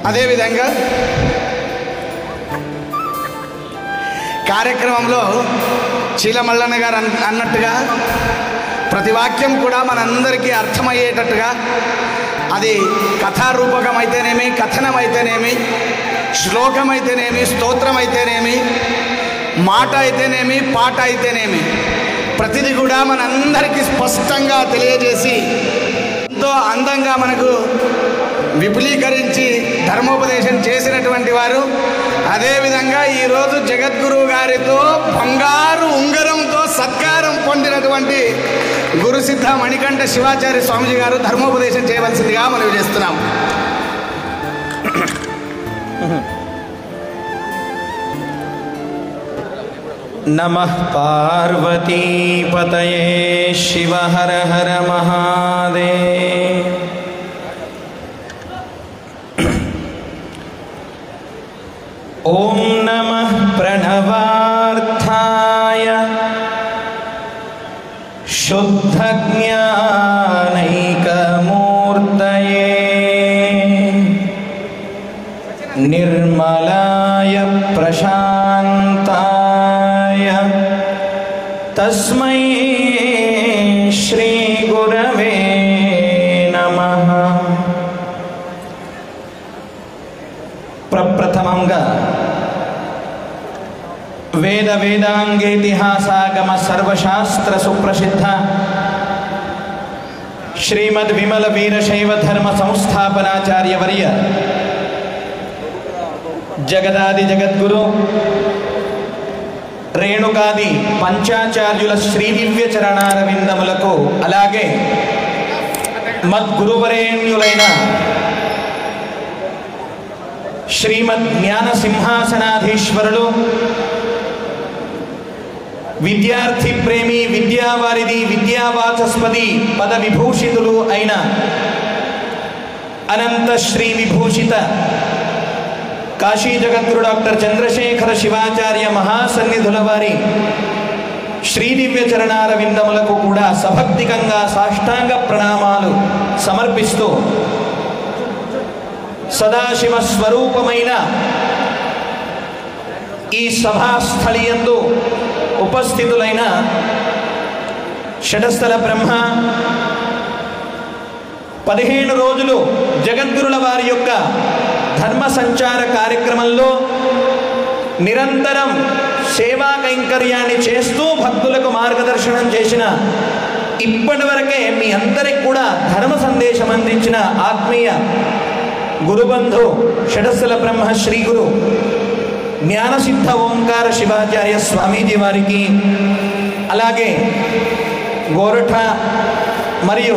అదేవిధంగా కార్యక్రమంలో చీలమల్లన్న గారు అన్నట్టుగా ప్రతి వాక్యం కూడా మనందరికీ అర్థమయ్యేటట్టుగా, అది కథారూపకం అయితేనేమి, కథనం అయితేనేమి, శ్లోకం అయితేనేమి, స్తోత్రం అయితేనేమి, మాట అయితేనేమి, పాట అయితేనేమి, ప్రతిదీ కూడా మనందరికీ స్పష్టంగా తెలియజేసి ఎంతో అందంగా మనకు విపులీకరించి ధర్మోపదేశం చేసినటువంటి వారు. అదేవిధంగా ఈరోజు జగద్గురువు గారితో బంగారు ఉంగరంతో సత్కారం పొందినటువంటి గురుసిద్ధ మణికంఠ శివాచార్య స్వామిజీ గారు ధర్మోపదేశం చేయవలసిందిగా మనం చేస్తున్నాం. నమః పార్వతీపతయే శివ హర హర మహాదేవ్. ఓం నమః ప్రణవార్థాయ శుద్ధ జ్ఞానైకమూర్తయే నిర్మలాయ ప్రశాంతాయ తస్మై శ్రీ గురవే నమః. ప్రప్రథమంగా వేద వేదాంగేతిహాసాగమ సర్వశాస్త్ర సుప్రసిద్ధ శ్రీమద్ విమల వీరశైవ ధర్మ సంస్థాపనాచార్య వర్య జగదాది జగద్గురు రేణుకాది పంచాచార్యుల శ్రీదివ్య చరణారవిందములకు, అలాగే మద్గురువరేణ్యులైన శ్రీమద్ జ్ఞాన సింహాసనాధీశ్వరులు, విద్యార్థి ప్రేమి, విద్యావారిధి, విద్యావాచస్పతి పద విభూషితులు అయిన అనంత శ్రీ విభూషిత కాశీ జగద్గురు డాక్టర్ చంద్రశేఖర శివాచార్య మహాసన్నిధుల వారి శ్రీదివ్య చరణార విందములకు కూడా సభక్తికంగా సాష్టాంగ ప్రణామాలు సమర్పిస్తూ, సదాశివ స్వరూపమైన ఈ సభాస్థలియందు ఉపస్థితులైన షటస్థల బ్రహ్మ 15 రోజులు జగద్గురుల వారి యొక్క ధర్మ సంచార కార్యక్రమంలో నిరంతరం సేవా కైంకర్యాన్ని చేస్తూ భక్తులకు మార్గదర్శనం చేసిన, ఇప్పటివరకే మీ అందరికి కూడా ధర్మ సందేశం అందించిన ఆత్మీయ గురుబంధు షటస్థల బ్రహ్మ శ్రీ గురు జ్ఞానసిద్ధ ఓంకార శివాచార్య స్వామీజీ వారికి, అలాగే గోరఠ మరియు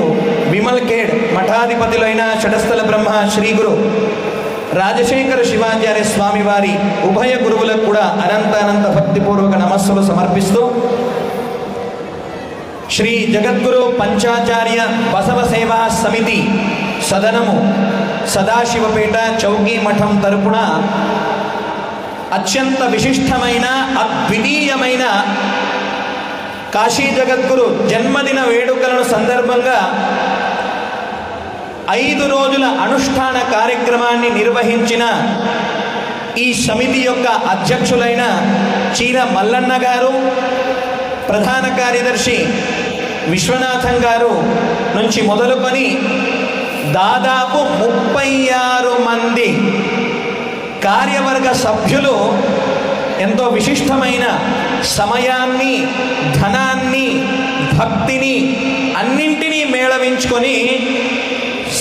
విమల్ఖేడ్ మఠాధిపతులైన షటస్థల బ్రహ్మ శ్రీ గురు రాజశేఖర శివాచార్య స్వామి వారి ఉభయ గురువులకు కూడా అనంతానంత భక్తిపూర్వక నమస్సులు సమర్పిస్తూ, శ్రీ జగద్గురు పంచాచార్య బసవ సేవా సమితి సదనము సదాశివపేట చౌకీ మఠం తరపున అత్యంత విశిష్టమైన అద్వితీయమైన కాశీ జగద్గురు జన్మదిన వేడుకలను సందర్భంగా 5 రోజుల అనుష్ఠాన కార్యక్రమాన్ని నిర్వహించిన ఈ సమితి యొక్క అధ్యక్షులైన చీల మల్లన్న గారు, ప్రధాన కార్యదర్శి విశ్వనాథం గారు నుంచి మొదలుకొని దాదాపు 36 మంది కార్యవర్గ సభ్యులు ఎంతో విశిష్టమైన సమయాన్ని, ధనాన్ని, భక్తిని అన్నింటినీ మేళవించుకొని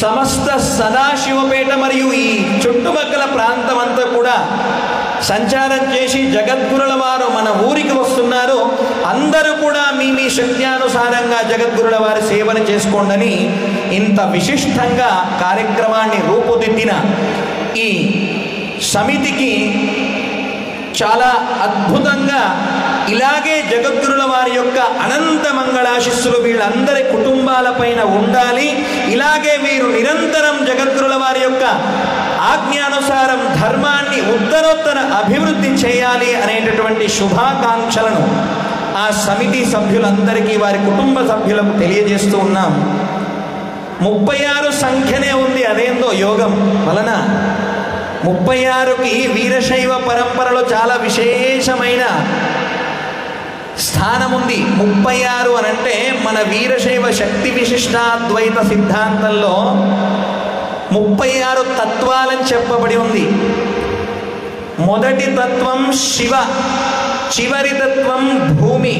సమస్త సదాశివపేట మరియు ఈ చుట్టుపక్కల ప్రాంతం అంతా కూడా సంచారం చేసి జగద్గురుల వారు మన ఊరికి వస్తున్నారు, అందరూ కూడా మీ మీ శక్త్యానుసారంగా జగద్గురుల వారి సేవను చేసుకోండి ఇంత విశిష్టంగా కార్యక్రమాన్ని రూపుదిద్దిన ఈ సమితికి చాలా అద్భుతంగా ఇలాగే జగద్గురుల వారి యొక్క అనంత మంగళాశిస్సులు వీళ్ళందరి కుటుంబాలపైన ఉండాలి, ఇలాగే వీరు నిరంతరం జగద్గురుల వారి యొక్క ఆజ్ఞానుసారం ధర్మాన్ని ఉత్తరోత్తర అభివృద్ధి చేయాలి అనేటటువంటి శుభాకాంక్షలను ఆ సమితి సభ్యులందరికీ వారి కుటుంబ సభ్యులకు తెలియజేస్తూ ఉన్నాం. 36 సంఖ్యనే ఉంది, అదేందో యోగం వలన 36కి వీరశైవ పరంపరలో చాలా విశేషమైన స్థానం ఉంది. 36 అని అంటే మన వీరశైవ శక్తి విశిష్టాద్వైత సిద్ధాంతంలో 36 తత్వాలని చెప్పబడి ఉంది. మొదటి తత్వం శివ, చివరి తత్వం భూమి.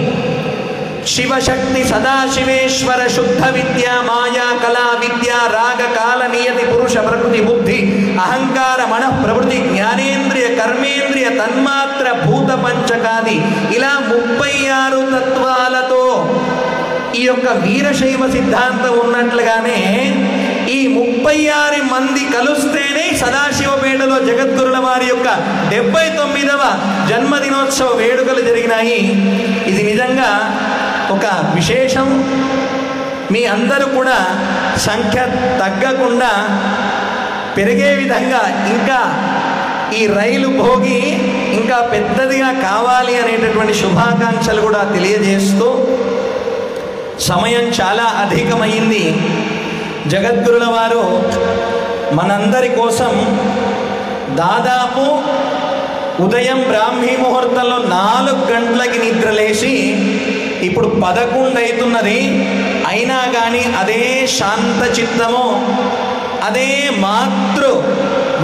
శివశక్తి సదాశివేశ్వర శుద్ధ విద్య మాయా కళా విద్య రాగ కాల నియతి పురుష ప్రకృతి బుద్ధి అహంకార మన ప్రవృత్తి జ్ఞానేంద్రియ కర్మేంద్రియ తన్మాత్ర భూత పంచకాది ఇలా 36 తత్వాలతో ఈ యొక్క వీరశైవ సిద్ధాంతం ఉన్నట్లుగానే ఈ 36 మంది కలుస్తేనే సదాశివపేటలో జగద్గురుల వారి యొక్క 79వ జన్మదినోత్సవ వేడుకలు జరిగినాయి. ఇది నిజంగా ఒక విశేషం. మీ అందరూ కూడా సంఖ్య తగ్గకుండా పెరిగే విధంగా ఇంకా ఈ రైలు భోగి ఇంకా పెద్దదిగా కావాలి అనేటటువంటి శుభాకాంక్షలు కూడా తెలియజేస్తూ, సమయం చాలా అధికమైంది. జగద్గురుల వారు మనందరి కోసం దాదాపు ఉదయం బ్రాహ్మీ ముహూర్తంలో 4 గంటలకి నిద్రలేసి ఇప్పుడు 11 అవుతున్నది. అయినా కానీ అదే శాంత చిత్తము, అదే మాతృ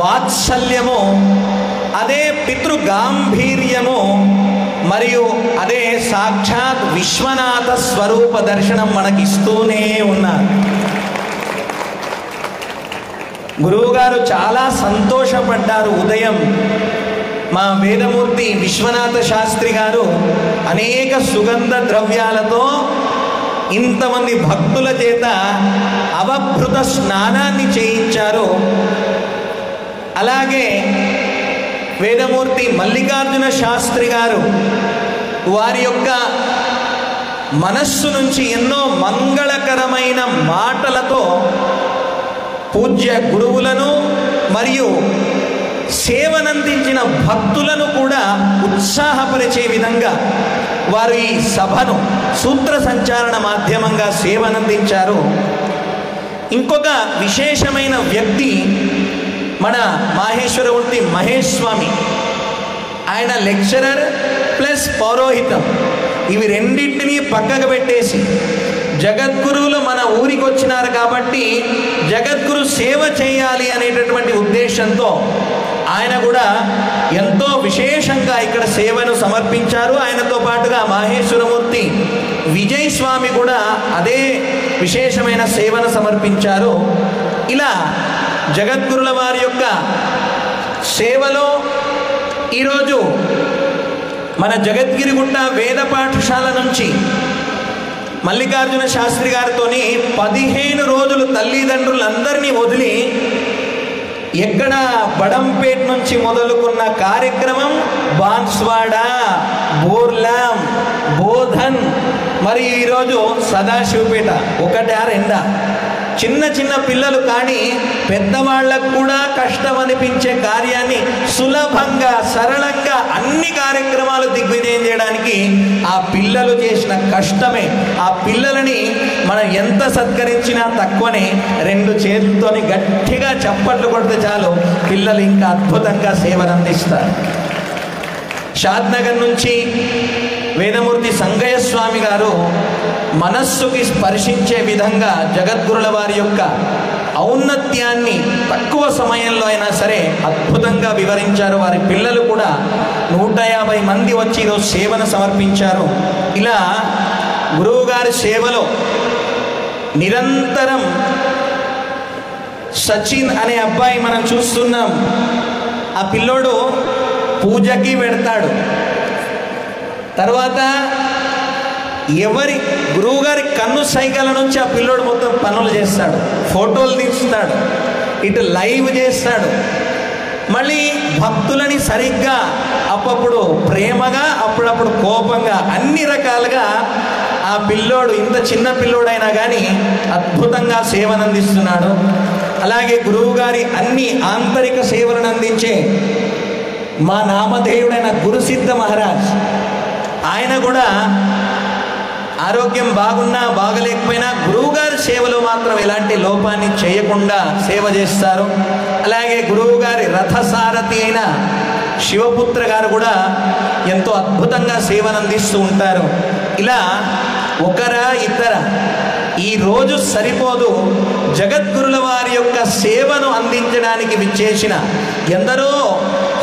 వాత్సల్యము, అదే పితృ గాంభీర్యము మరియు అదే సాక్షాత్ విశ్వనాథ స్వరూప దర్శనం మనకిస్తూనే ఉన్నారు. గురువుగారు చాలా సంతోషపడ్డారు. ఉదయం మా వేదమూర్తి విశ్వనాథ శాస్త్రి గారు అనేక సుగంధ ద్రవ్యాలతో ఇంతమంది భక్తుల చేత అవభృత స్నానాన్ని చేయించారు. అలాగే వేదమూర్తి మల్లికార్జున శాస్త్రి గారు వారి యొక్క మనస్సు నుంచి ఎన్నో మంగళకరమైన మాటలతో పూజ్య గురువులను మరియు సేవనందించిన భక్తులను కూడా ఉత్సాహపరిచే విధంగా వారు ఈ సభను సూత్ర సంచారణ మాధ్యమంగా సేవనందించారు. ఇంకొక విశేషమైన వ్యక్తి మన మాహేశ్వరమూర్తి మహేష్ స్వామి. ఆయన లెక్చరర్ ప్లస్ పౌరోహితం, ఇవి రెండింటినీ పక్కకు పెట్టేసి జగద్గురువులు మన ఊరికి వచ్చినారు కాబట్టి జగద్గురు సేవ చేయాలి అనేటటువంటి ఉద్దేశంతో ఆయన కూడా ఎంతో విశేషంగా ఇక్కడ సేవను సమర్పించారు. ఆయనతో పాటుగా మాహేశ్వరమూర్తి విజయ్ స్వామి కూడా అదే విశేషమైన సేవను సమర్పించారు. ఇలా జగద్గురుల వారి యొక్క సేవలో ఈరోజు మన జగద్గిరిగుట్ట వేద పాఠశాల నుంచి మల్లికార్జున శాస్త్రి గారితోని 15 రోజులు తల్లిదండ్రులందరినీ వదిలి ఎక్కడ బడంపేట నుంచి మొదలుకున్న కార్యక్రమం బాన్స్వాడ, బోర్లాం, బోధన్ మరియు ఈరోజు సదాశివపేట. 1-2 చిన్న చిన్న పిల్లలు కానీ పెద్దవాళ్లకు కూడా కష్టం అనిపించే కార్యాన్ని సులభంగా సరళంగా అన్ని కార్యక్రమాలు దిగ్విజయం చేయడానికి ఆ పిల్లలు చేసిన కష్టమే. ఆ పిల్లలని మనం ఎంత సత్కరించినా తక్కువనే. 2 చేతులతోని గట్టిగా చప్పట్లు కొడితే చాలు, పిల్లలు ఇంకా అద్భుతంగా సేవను అందిస్తారు. షాద్నగర్ నుంచి వేదమూర్తి సంగయ్య స్వామి గారు మనస్సుకి స్పర్శించే విధంగా జగద్గురుల వారి యొక్క ఔన్నత్యాన్ని తక్కువ సమయంలో అయినా సరే అద్భుతంగా వివరించారు. వారి పిల్లలు కూడా 150 మంది వచ్చి ఈరోజు సేవను సమర్పించారు. ఇలా గురువుగారి సేవలో నిరంతరం సచిన్ అనే అబ్బాయి మనం చూస్తున్నాం. ఆ పిల్లోడు పూజకి వెడతాడు, తర్వాత ఎవరి గురువుగారి కన్ను సైకిల్ నుంచి ఆ పిల్లోడు మొత్తం పనులు చేస్తాడు, ఫోటోలు తీస్తాడు, ఇటు లైవ్ చేస్తాడు. మళ్ళీ భక్తులని సరిగ్గా అప్పుడప్పుడు ప్రేమగా అప్పుడప్పుడు కోపంగా అన్ని రకాలుగా ఆ పిల్లోడు, ఇంత చిన్న పిల్లోడైనా కానీ అద్భుతంగా సేవను అందిస్తున్నాడు. అలాగే గురువుగారి అన్ని ఆంతరిక సేవలను అందించే మా నామధేయుడైన గురుసిద్ధ మహారాజ్, ఆయన కూడా ఆరోగ్యం బాగున్నా బాగలేకపోయినా గురువుగారి సేవలో మాత్రం ఎలాంటి లోపాన్ని చేయకుండా సేవ చేస్తారు. అలాగే గురువుగారి రథసారథి అయిన శివపుత్ర గారు కూడా ఎంతో అద్భుతంగా సేవను అందిస్తూ ఉంటారు. ఇలా ఒకరా ఇద్దర ఈరోజు సరిపోదు, జగద్గురుల వారి యొక్క సేవను అందించడానికి విచ్చేసిన ఎందరో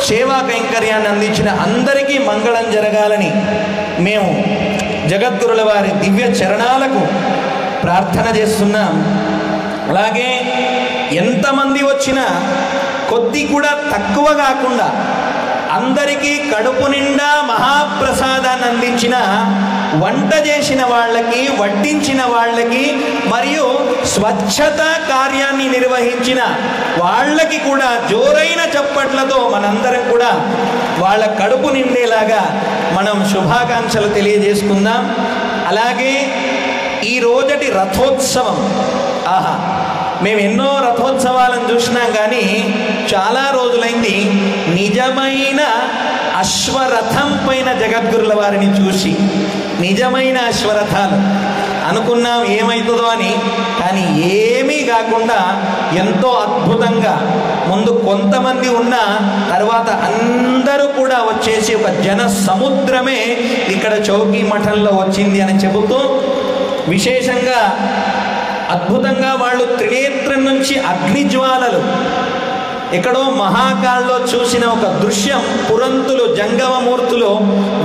సేవా కైంకర్యాన్ని అందించిన అందరికీ మంగళం జరగాలని మేము జగద్గురుల వారి దివ్య చరణాలకు ప్రార్థన చేస్తున్నాం. అలాగే ఎంతమంది వచ్చినా కొద్ది కూడా తక్కువ కాకుండా అందరికీ కడుపు నిండా మహాప్రసాదాన్ని అందించిన, వంట చేసిన వాళ్ళకి, వడ్డించిన వాళ్ళకి, మరియు స్వచ్ఛత కార్యాన్ని నిర్వహించిన వాళ్ళకి కూడా జోరైన చప్పట్లతో మనందరం కూడా వాళ్ళ కడుపు నిండేలాగా మనం శుభాకాంక్షలు తెలియజేసుకుందాం. అలాగే ఈ రోజటి రథోత్సవం, ఆహా, మేము ఎన్నో రథోత్సవాలను చూసినాం కానీ చాలా రోజులైంది నిజమైన అశ్వరథం పైన జగద్గురుల వారిని చూసి. నిజమైన అశ్వరథాలు అనుకున్నాం ఏమవుతుందో అని, కానీ ఏమీ కాకుండా ఎంతో అద్భుతంగా ముందు కొంతమంది ఉన్న తర్వాత అందరూ కూడా వచ్చేసి ఒక జన సముద్రమే ఇక్కడ చౌకీ మఠంలో వచ్చింది అని చెబుతూ, విశేషంగా అద్భుతంగా వాళ్ళు త్రినేత్రం నుంచి అగ్నిజ్వాలలు ఎక్కడో మహాకాల్లో చూసిన ఒక దృశ్యం, పురంతులు జంగమమూర్తులు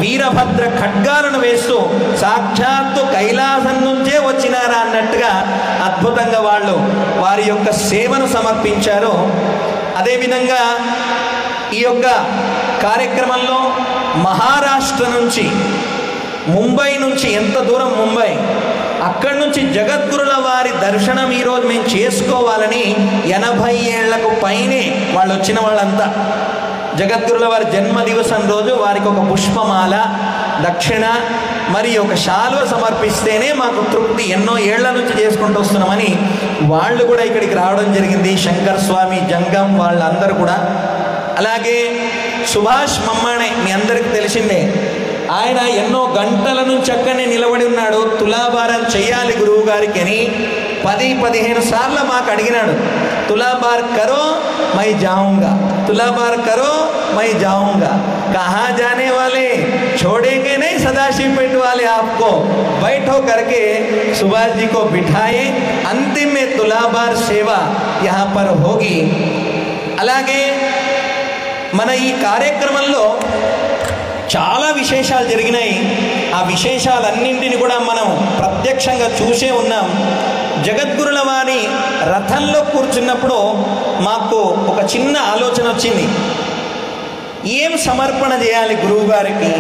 వీరభద్ర ఖడ్గాలను వేస్తూ సాక్షాత్తు కైలాసం నుంచే వచ్చినారా అన్నట్టుగా అద్భుతంగా వాళ్ళు వారి యొక్క సేవను సమర్పించారు. అదేవిధంగా ఈ యొక్క కార్యక్రమంలో మహారాష్ట్ర నుంచి, ముంబై నుంచి, ఎంత దూరం ముంబై, అక్కడి నుంచి జగద్గురుల వారి దర్శనం ఈరోజు మేము చేసుకోవాలని 80 ఏళ్లకు పైనే వాళ్ళు వచ్చిన వాళ్ళంతా జగద్గురుల వారి జన్మదివసం రోజు వారికి ఒక పుష్పమాల, దక్షిణ మరి ఒక శాలువ సమర్పిస్తేనే మాకు తృప్తి, ఎన్నో ఏళ్ల నుంచి చేసుకుంటూ వస్తున్నామని వాళ్ళు కూడా ఇక్కడికి రావడం జరిగింది. శంకర్ స్వామి, జంగం వాళ్ళందరూ కూడా. అలాగే సుభాష్ మమ్మాణే మీ అందరికీ తెలిసిందే, ఆయన ఎన్నో గంటల నుంచి అక్కడనే నిలబడి ఉన్నాడు. తులాభారం చెయ్యాలి గురువు గారికి అని 10-15 సార్లు మాకు అడిగినాడు. తులాభార్ కరో మై జాऊंगा, తులాభార్ కరో మై జాऊंगा, कहाँ जाने वाले, छोड़ेंगे नहीं सदाशिवपेट वाले आपको, बैठो करके सुभाष जी को बिठाए. अंतिम में तुलाभार सेवा यहाँ पर होगी. అలాగే మన ఈ కార్యక్రమంలో చాలా విశేషాలు జరిగినాయి. ఆ విశేషాలన్నింటినీ కూడా మనం ప్రత్యక్షంగా చూసే ఉన్నాం. జగద్గురుల వారి రథంలో కూర్చున్నప్పుడు మాకు ఒక చిన్న ఆలోచన వచ్చింది, ఏం సమర్పణ చేయాలి గురువు గారికి.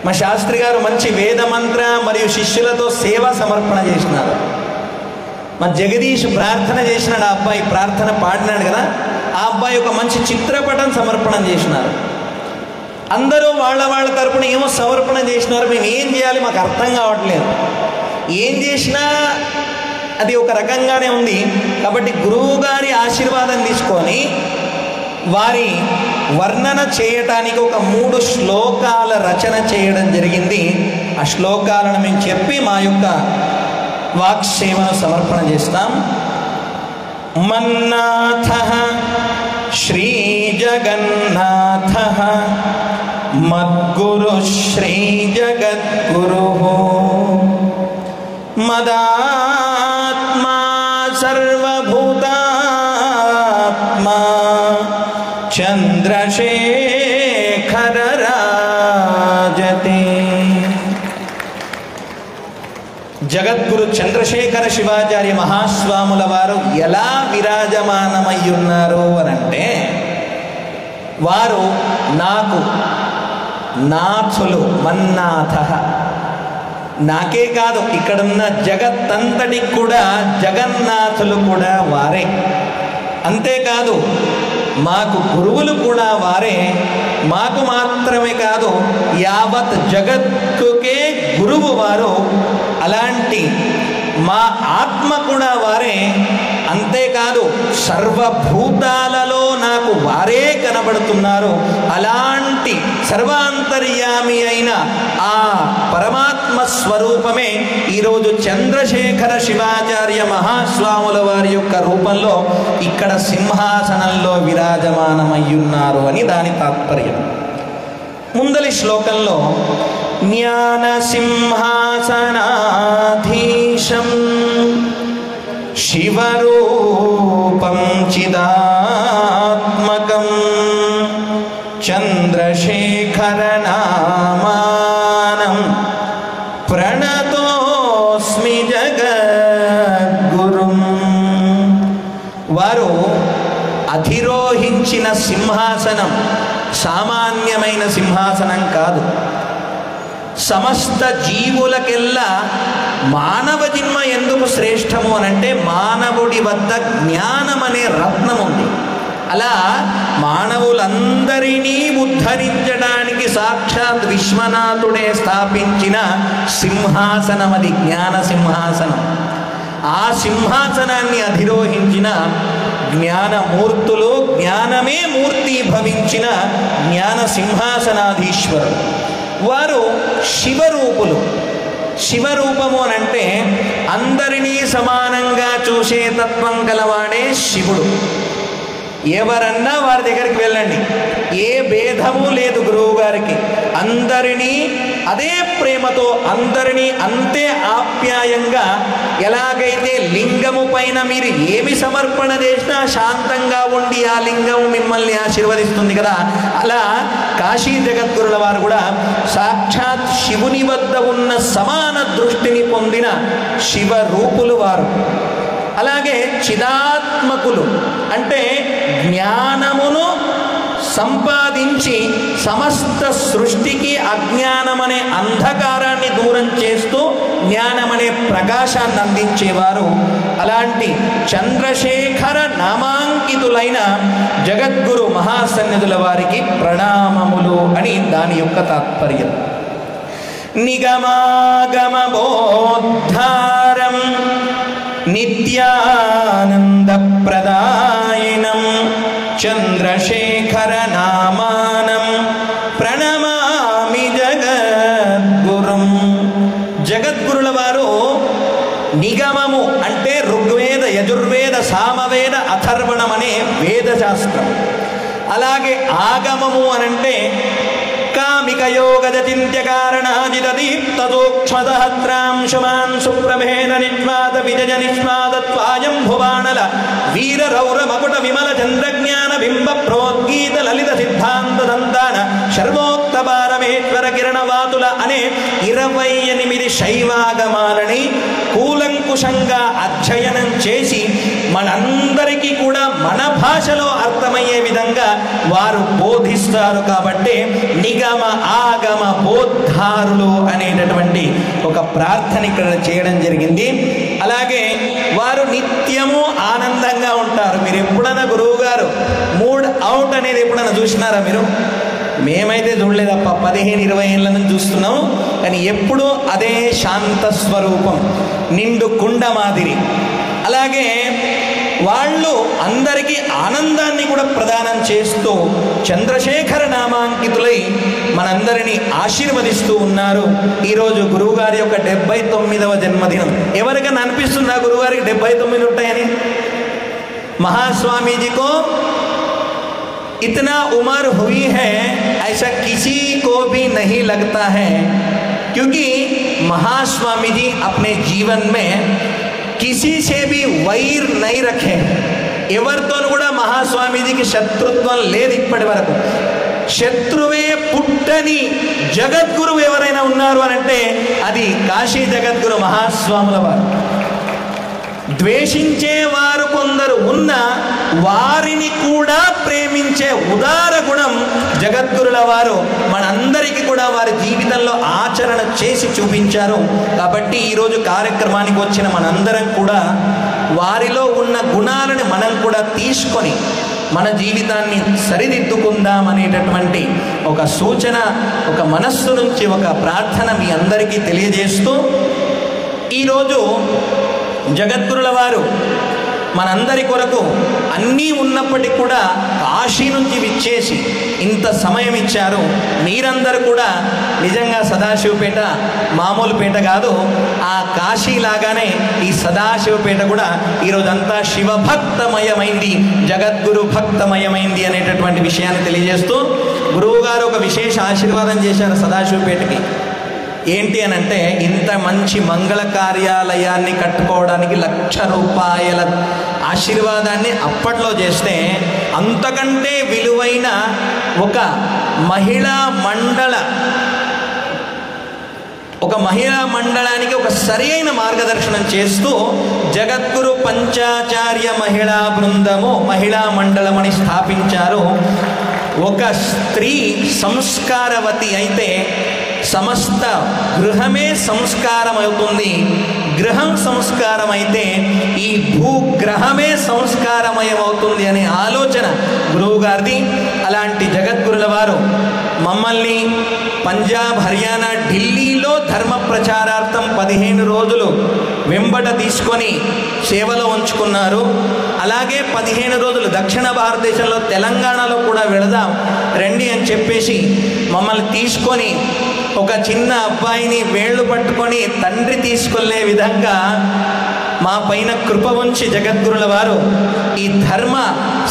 మా శాస్త్రి గారు మంచి వేదమంత్ర మరియు శిష్యులతో సేవ సమర్పణ చేసినారు. మా జగదీష్ ప్రార్థన చేసినాడు, ఆ అబ్బాయి ప్రార్థన పాడినాడు కదా, ఆ అబ్బాయి ఒక మంచి చిత్రపటం సమర్పణ చేసినారు. అందరూ వాళ్ళ తరపున ఏమో సమర్పణ చేసినారు. మేము ఏం చేయాలి మాకు అర్థం కావట్లేదు. ఏం చేసినా అది ఒక రకంగానే ఉంది. కాబట్టి గురువు గారి ఆశీర్వాదం తీసుకొని వారి వర్ణన చేయటానికి ఒక 3 శ్లోకాల రచన చేయడం జరిగింది. ఆ శ్లోకాలను మేము చెప్పి మా యొక్క వాక్సేవను సమర్పణ చేస్తాం. మన్నాథః శ్రీ జగన్నాథః మద్గురు శ్రీ జగద్గురుః మదాత్మా సర్వభూతాత్మా చంద్రశేఖర రాజతే. జగద్గురు చంద్రశేఖర శివాచార్య మహాస్వాముల వారు ఎలా విరాజమానమయ్యున్నారు అనంటే, వారు నాకు నాథులు, మన్నాథ. నాకే కాదు, ఇక్కడున్న జగత్తంతటికి కూడా జగన్నాథులు కూడా వారే. అంతేకాదు మాకు గురువులు కూడా వారే. మాకు మాత్రమే కాదు, యావత్ జగత్తుకే గురువు వారు. అలాంటి మా ఆత్మ కూడా వారే, అంతేకాదు సర్వభూతాలలో నాకు వారే కనబడుతున్నారు. అలాంటి సర్వాంతర్యామి అయిన ఆ పరమాత్మ స్వరూపమే ఈరోజు చంద్రశేఖర శివాచార్య మహాస్వాముల వారి యొక్క రూపంలో ఇక్కడ సింహాసనంలో విరాజమానమయ్యున్నారు అని దాని తాత్పర్యం. ముందలి శ్లోకంలో జ్ఞాన సింహాసనాధీశం శివరూపం చిదాత్మకం చంద్రశేఖరనామానం ప్రణతోస్మి జగద్గురుం. వారు అధిరోహించిన సింహాసనం సామాన్యమైన సింహాసనం కాదు. సమస్త జీవులకెల్లా మానవ జన్మ ఎందుకు శ్రేష్టము అనంటే మానవుడి వద్ద జ్ఞానం అనే రత్నం ఉంది. అలా మానవులందరినీ ఉద్ధరించడానికి సాక్షాత్ విశ్వనాథుడే స్థాపించిన సింహాసనం అది, జ్ఞాన సింహాసనం. ఆ సింహాసనాన్ని అధిరోహించిన జ్ఞానమూర్తులు, జ్ఞానమే మూర్తి భవించిన జ్ఞాన సింహాసనాధీశ్వరుడు. వారు శివరూపులు. శివరూపము అనంటే అందరినీ సమానంగా చూసే తత్వం కలవాడే శివుడు. ఎవరన్నా వారి దగ్గరికి వెళ్ళండి, ఏ భేదము లేదు గురువు గారికి. అందరినీ అదే ప్రేమతో, అందరినీ అంతే ఆప్యాయంగా, ఎలాగైతే లింగము పైన మీరు ఏమి సమర్పణ చేసినా శాంతంగా ఉండి ఆ లింగము మిమ్మల్ని ఆశీర్వదిస్తుంది కదా, అలా కాశీ జగద్గురుల వారు కూడా సాక్షాత్ శివుని వద్ద ఉన్న సమాన దృష్టిని పొందిన శివరూపులు వారు. అలాగే చిదాత్మకులు అంటే జ్ఞానమును సంపాదించి సమస్త సృష్టికి అజ్ఞానమనే అంధకారాన్ని దూరం చేస్తూ జ్ఞానమనే ప్రకాశాన్ని అందించేవారు. అలాంటి చంద్రశేఖర నామాంకితులైన జగద్గురు మహాసన్నిధుల వారికి ప్రణామములు అని దాని యొక్క తాత్పర్యం. నిగమాగమ బోద్ధారం నిత్యానంద ప్రదాయినం చంద్రశేఖర నామానం ప్రణమామి జగద్గురుం. జగద్గురుల వారు నిగమము అంటే ఋగ్వేద, యజుర్వేద, సామవేద, అథర్వణం అనే వేదశాస్త్రం. అలాగే ఆగమము అనంటే కామికయోగజ చింత్య కారణాజిదీప్తదోక్ష్మదహస్రాంశుమాన్ సుప్రభేద నిష్మాద విజయ నిష్మాదత్వాయం భువానల వీర రౌర మకుట విమల చంద్రజ్ఞాన బింబ ప్రోద్గీత లలిత సిద్ధాంత దంతాన సర్వోక్త పారమేశ్వర కిరణవాతుల అనే 28 శైవాగమాలని కూలంకుషంగా అధ్యయనం చేసి మనందరికీ కూడా మన భాషలో అర్థమయ్యే విధంగా వారు బోధిస్తారు. కాబట్టి నిగమ ఆగమ బోద్ధారులు అనేటటువంటి ఒక ప్రార్థన ఇక్కడ చేయడం జరిగింది. అలాగే వారు నిత్యము ఆనందంగా ఉంటారు. మీరు ఎప్పుడైనా గురువు గారు మూడ్ అవుట్ అనేది ఎప్పుడైనా చూసినారా మీరు? మేమైతే చూడలేదప్ప, 15-20 ఏళ్ళ నుంచి చూస్తున్నాం. కానీ ఎప్పుడూ అదే శాంత స్వరూపం, నిండు కుండ మాదిరి. అలాగే వాళ్ళు అందరికీ ఆనందాన్ని కూడా ప్రదానం చేస్తూ చంద్రశేఖర నామాంకితులై మనందరినీ ఆశీర్వదిస్తూ ఉన్నారు. ఈరోజు గురువుగారి యొక్క 79వ జన్మదినం. ఎవరికైనా అనిపిస్తుందా గురువుగారికి 79 ఉంటాయని? महास्वामी जी को इतना उम्र हुई है ऐसा किसी को भी नहीं लगता है, क्योंकि महास्वामी जी अपने जीवन में किसी से भी वैर नहीं रखे. ఎవరితో కూడా మహాస్వామీజీకి శత్రుత్వం లేదు ఇప్పటి వరకు. శత్రువే పుట్టని జగద్గురు ఎవరైనా ఉన్నారు అని అంటే అది కాశీ జగద్గురు మహాస్వాముల వారు. ద్వేషించే వారు కొందరు ఉన్న వారిని కూడా ప్రేమించే ఉదార గుణం జగద్గురుల వారు మనందరికీ కూడా వారి జీవితంలో ఆచరణ చేసి చూపించారు. కాబట్టి ఈరోజు కార్యక్రమానికి వచ్చిన మనందరం కూడా వారిలో ఉన్న గుణాలను మనం కూడా తీసుకొని మన జీవితాన్ని సరిదిద్దుకుందాం అనేటటువంటి ఒక సూచన, ఒక మనస్సు నుంచి ఒక ప్రార్థన మీ అందరికీ తెలియజేస్తూ ఈరోజు జగద్గురుల వారు మనందరి కొరకు అన్నీ ఉన్నప్పటికీ కూడా కాశీ నుంచి విచ్చేసి ఇంత సమయం ఇచ్చారు. మీరందరూ కూడా నిజంగా సదాశివపేట మామూలు పేట కాదు, ఆ కాశీ లాగానే ఈ సదాశివపేట కూడా ఈరోజంతా శివభక్తమయమైంది, జగద్గురు భక్తమయమైంది అనేటటువంటి విషయాన్ని తెలియజేస్తూ గురువుగారు ఒక విశేష ఆశీర్వాదం చేశారు సదాశివపేటకి. ఏంటి అని అంటే, ఇంత మంచి మంగళ కార్యాలయాన్ని కట్టుకోవడానికి 1,00,000 రూపాయల ఆశీర్వాదాన్ని అప్పట్లో చేస్తే, అంతకంటే విలువైన ఒక మహిళా మండలానికి ఒక సరి అయిన మార్గదర్శనం చేస్తూ జగద్గురు పంచాచార్య మహిళా బృందము మహిళా మండలం అని స్థాపించారు. ఒక స్త్రీ సంస్కారవతి అయితే సమస్త గృహమే సంస్కారం అవుతుంది. గృహం సంస్కారం అయితే ఈ భూగ్రహమే సంస్కారమయమవుతుంది అనే ఆలోచన గురువు గారిది. అలాంటి జగద్గురుల వారు మమ్మల్ని పంజాబ్, హర్యానా, ఢిల్లీలో ధర్మ ప్రచారార్థం 15 రోజులు వెంబట తీసుకొని సేవలో ఉంచుకున్నారు. అలాగే 15 రోజులు దక్షిణ భారతదేశంలో తెలంగాణలో కూడా వెళదాం రండి అని చెప్పేసి మమ్మల్ని తీసుకొని ఒక చిన్న అబ్బాయిని వేళ్ళు పట్టుకొని తండ్రి తీసుకెళ్లే విధంగా మా పైన కృప ఉంచి జగద్గురుల వారు ఈ ధర్మ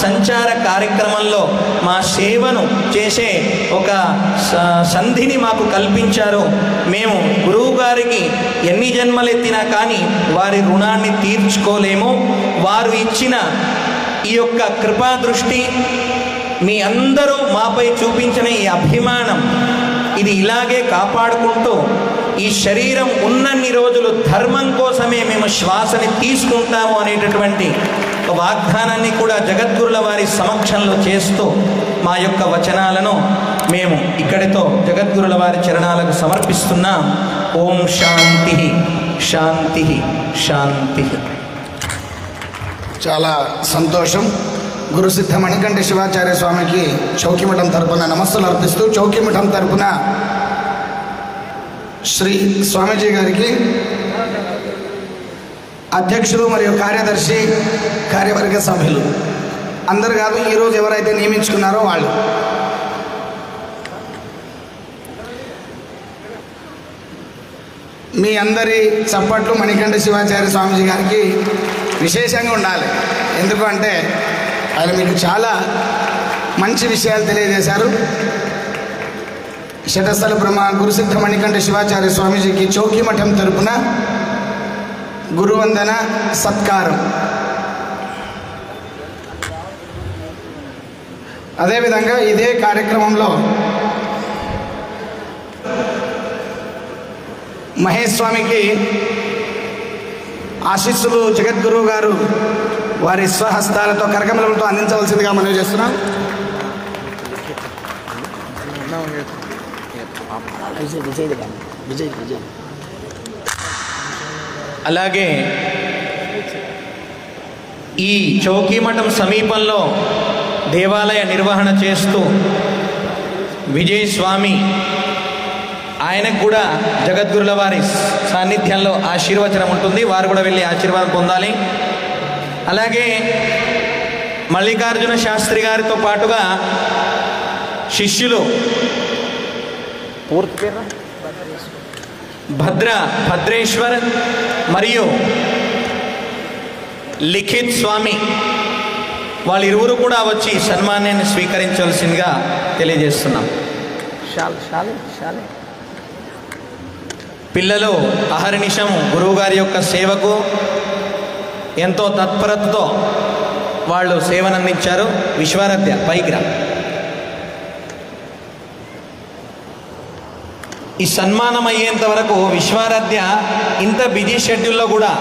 సంచార కార్యక్రమంలో మా సేవను చేసే ఒక సంధిని మాకు కల్పించారు. మేము గురువు గారికి ఎన్ని జన్మలెత్తినా కానీ వారి రుణాన్ని తీర్చుకోలేము. వారు ఇచ్చిన ఈ యొక్క కృపా దృష్టి, మీ అందరూ మాపై చూపించిన ఈ అభిమానం, ఇది ఇలాగే కాపాడుకుంటూ ఈ శరీరం ఉన్నన్ని రోజులు ధర్మం కోసమే మేము శ్వాసని తీసుకుంటాము అనేటటువంటి ఒక వాగ్దానాన్ని కూడా జగద్గురుల వారి సమక్షంలో చేస్తూ మా యొక్క వచనాలను మేము ఇక్కడితో జగద్గురుల వారి చరణాలకు సమర్పిస్తున్నాం. ఓం శాంతి శాంతి శాంతి. చాలా సంతోషం. గురుసిద్ధ మణికంఠ శివాచార్య స్వామికి చౌకిమఠం తరపున నమస్సులు అర్పిస్తూ, చౌకిమఠం తరపున శ్రీ స్వామీజీ గారికి అధ్యక్షులు మరియు కార్యదర్శి, కార్యవర్గ సభ్యులు అందరు కాదు, ఈరోజు ఎవరైతే నియమించుకున్నారో వాళ్ళు, మీ అందరి చప్పట్లు మణికంఠ శివాచార్య స్వామీజీ గారికి విశేషంగా ఉండాలి. ఎందుకు అంటే ఆయన మీకు చాలా మంచి విషయాలు తెలియజేశారు. శతస్థల బ్రహ్మ గురుసిద్ధ మణికంఠ శివాచార్య స్వామీజీకి చౌకిమఠం తరపున గురువందన సత్కారం. అదేవిధంగా ఇదే కార్యక్రమంలో మహేష్ స్వామికి ఆశీస్సులు జగద్గురువు గారు వారి స్వహస్తాలతో కరకమలతో అందించవలసిందిగా మనవి చేస్తున్నాం. అలాగే ఈ చౌకీమఠం సమీపంలో దేవాలయ నిర్వహణ చేస్తూ విజయ్ స్వామి, ఆయనకు కూడా జగద్గురుల వారి సాన్నిధ్యంలో ఆశీర్వచనం ఉంటుంది. వారు కూడా వెళ్ళి ఆశీర్వాదం పొందాలి. అలాగే మల్లికార్జున శాస్త్రి గారితో పాటుగా శిష్యులు భద్రేశ్వర్ మరియు లిఖిత్ స్వామి, వాళ్ళిరువురు కూడా వచ్చి సన్మానాన్ని స్వీకరించవలసిందిగా తెలియజేస్తున్నాం. పిల్లలు అహర్నిశం గురువుగారి యొక్క సేవకు ఎంతో తత్పరతతో వాళ్ళు సేవనందించారు. విశ్వారాధ్య పైకి రా. ఈ సన్మానం అయ్యేంత వరకు విశ్వారాధ్య ఇంత బిజీ షెడ్యూల్లో కూడా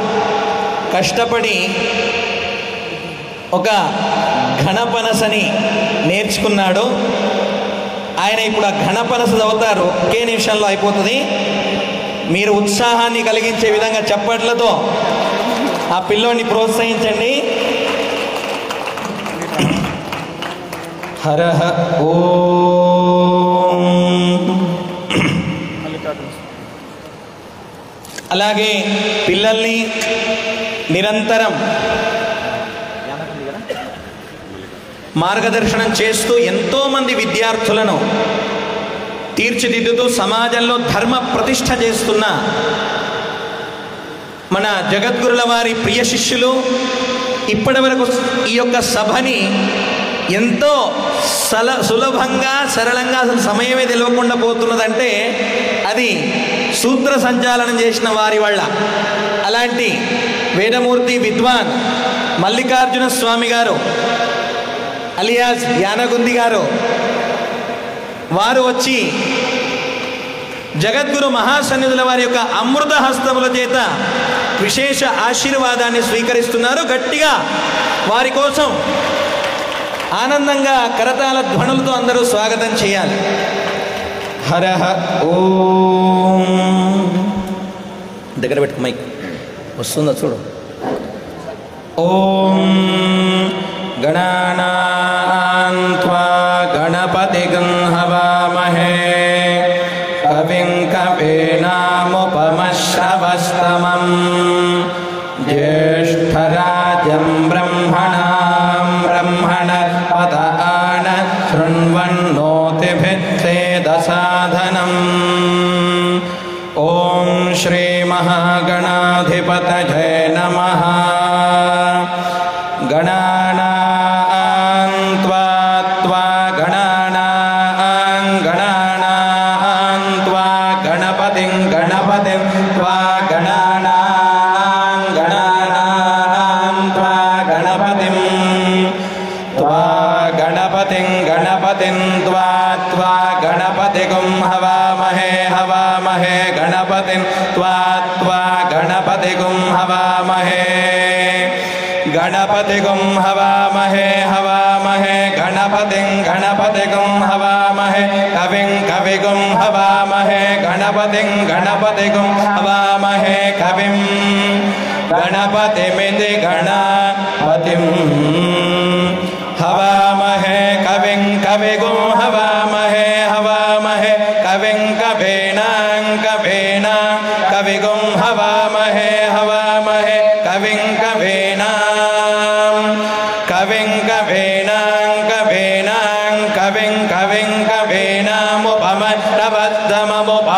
కష్టపడి ఒక ఘనపనసని నేర్చుకున్నాడు. ఆయన ఇప్పుడు ఆ ఘనపనస చదువుతారు, ఒకే నిమిషంలో అయిపోతుంది. మీరు ఉత్సాహాన్ని కలిగించే విధంగా చప్పట్లతో ఆ పిల్లోని ప్రోత్సహించండి. హరహ ఓం. అలాగే పిల్లల్ని నిరంతరం మార్గదర్శనం చేస్తూ ఎంతోమంది విద్యార్థులను తీర్చిదిద్దుతూ సమాజంలో ధర్మ ప్రతిష్ఠ చేస్తున్న మన జగద్గురుల వారి ప్రియ శిష్యులు ఇప్పటి వరకు ఈ యొక్క సభని ఎంతో సులభంగా సరళంగా అసలు సమయమే తెలియకుండా పోతున్నదంటే అది సూత్ర సంచాలనం చేసిన వారి వల్ల. అలాంటి వేదమూర్తి విద్వాన్ మల్లికార్జున స్వామి గారు అలియాస్ యానగుంది గారు వారు వచ్చి జగద్గురు మహాసన్నిధుల వారి యొక్క అమృత హస్తముల చేత విశేష ఆశీర్వాదాన్ని స్వీకరిస్తున్నారు. గట్టిగా వారి కోసం ఆనందంగా కరతాళ ధ్వనులతో అందరూ స్వాగతం చేయాలి. హరహ ఓం. దగ్గర పెట్టుకో మైక్ వస్తుందా చూడు. ఓం గణానాం త్వా గణపతిగం హవామహే కవిం కవీనాముపమశ్రవస్తమం జ్యేష్ఠరాజం బ్రహ్మణాం బ్రహ్మణస్పదాన శృణ్వన్నోతిభిస్సేదసాధనం. ఓం శ్రీ మహాగణాధిపతయే నమః. గణానాం త్వా గణానాం గణానాం త్వా గణపతిం గణపతిం త్వా గణానాం గణానాం త్వా గణపతిం గణపతిం త్వా గణపతిగం హవామహే హవామహే గణపతిం త్వా గణపతిగం హవామహే గణపతిగం హవామహే హవామహే గణపతిగం హవామహే కవిం కవిగం హవామహే గణపతిగం హవామహే కవిం గణపతిమితి గణపతిం హవామహే కవిం కవిగం హవామహే హవామహే కవిం కవీనాం కవిగం హవామహే హవామహే కవిం కవీనాం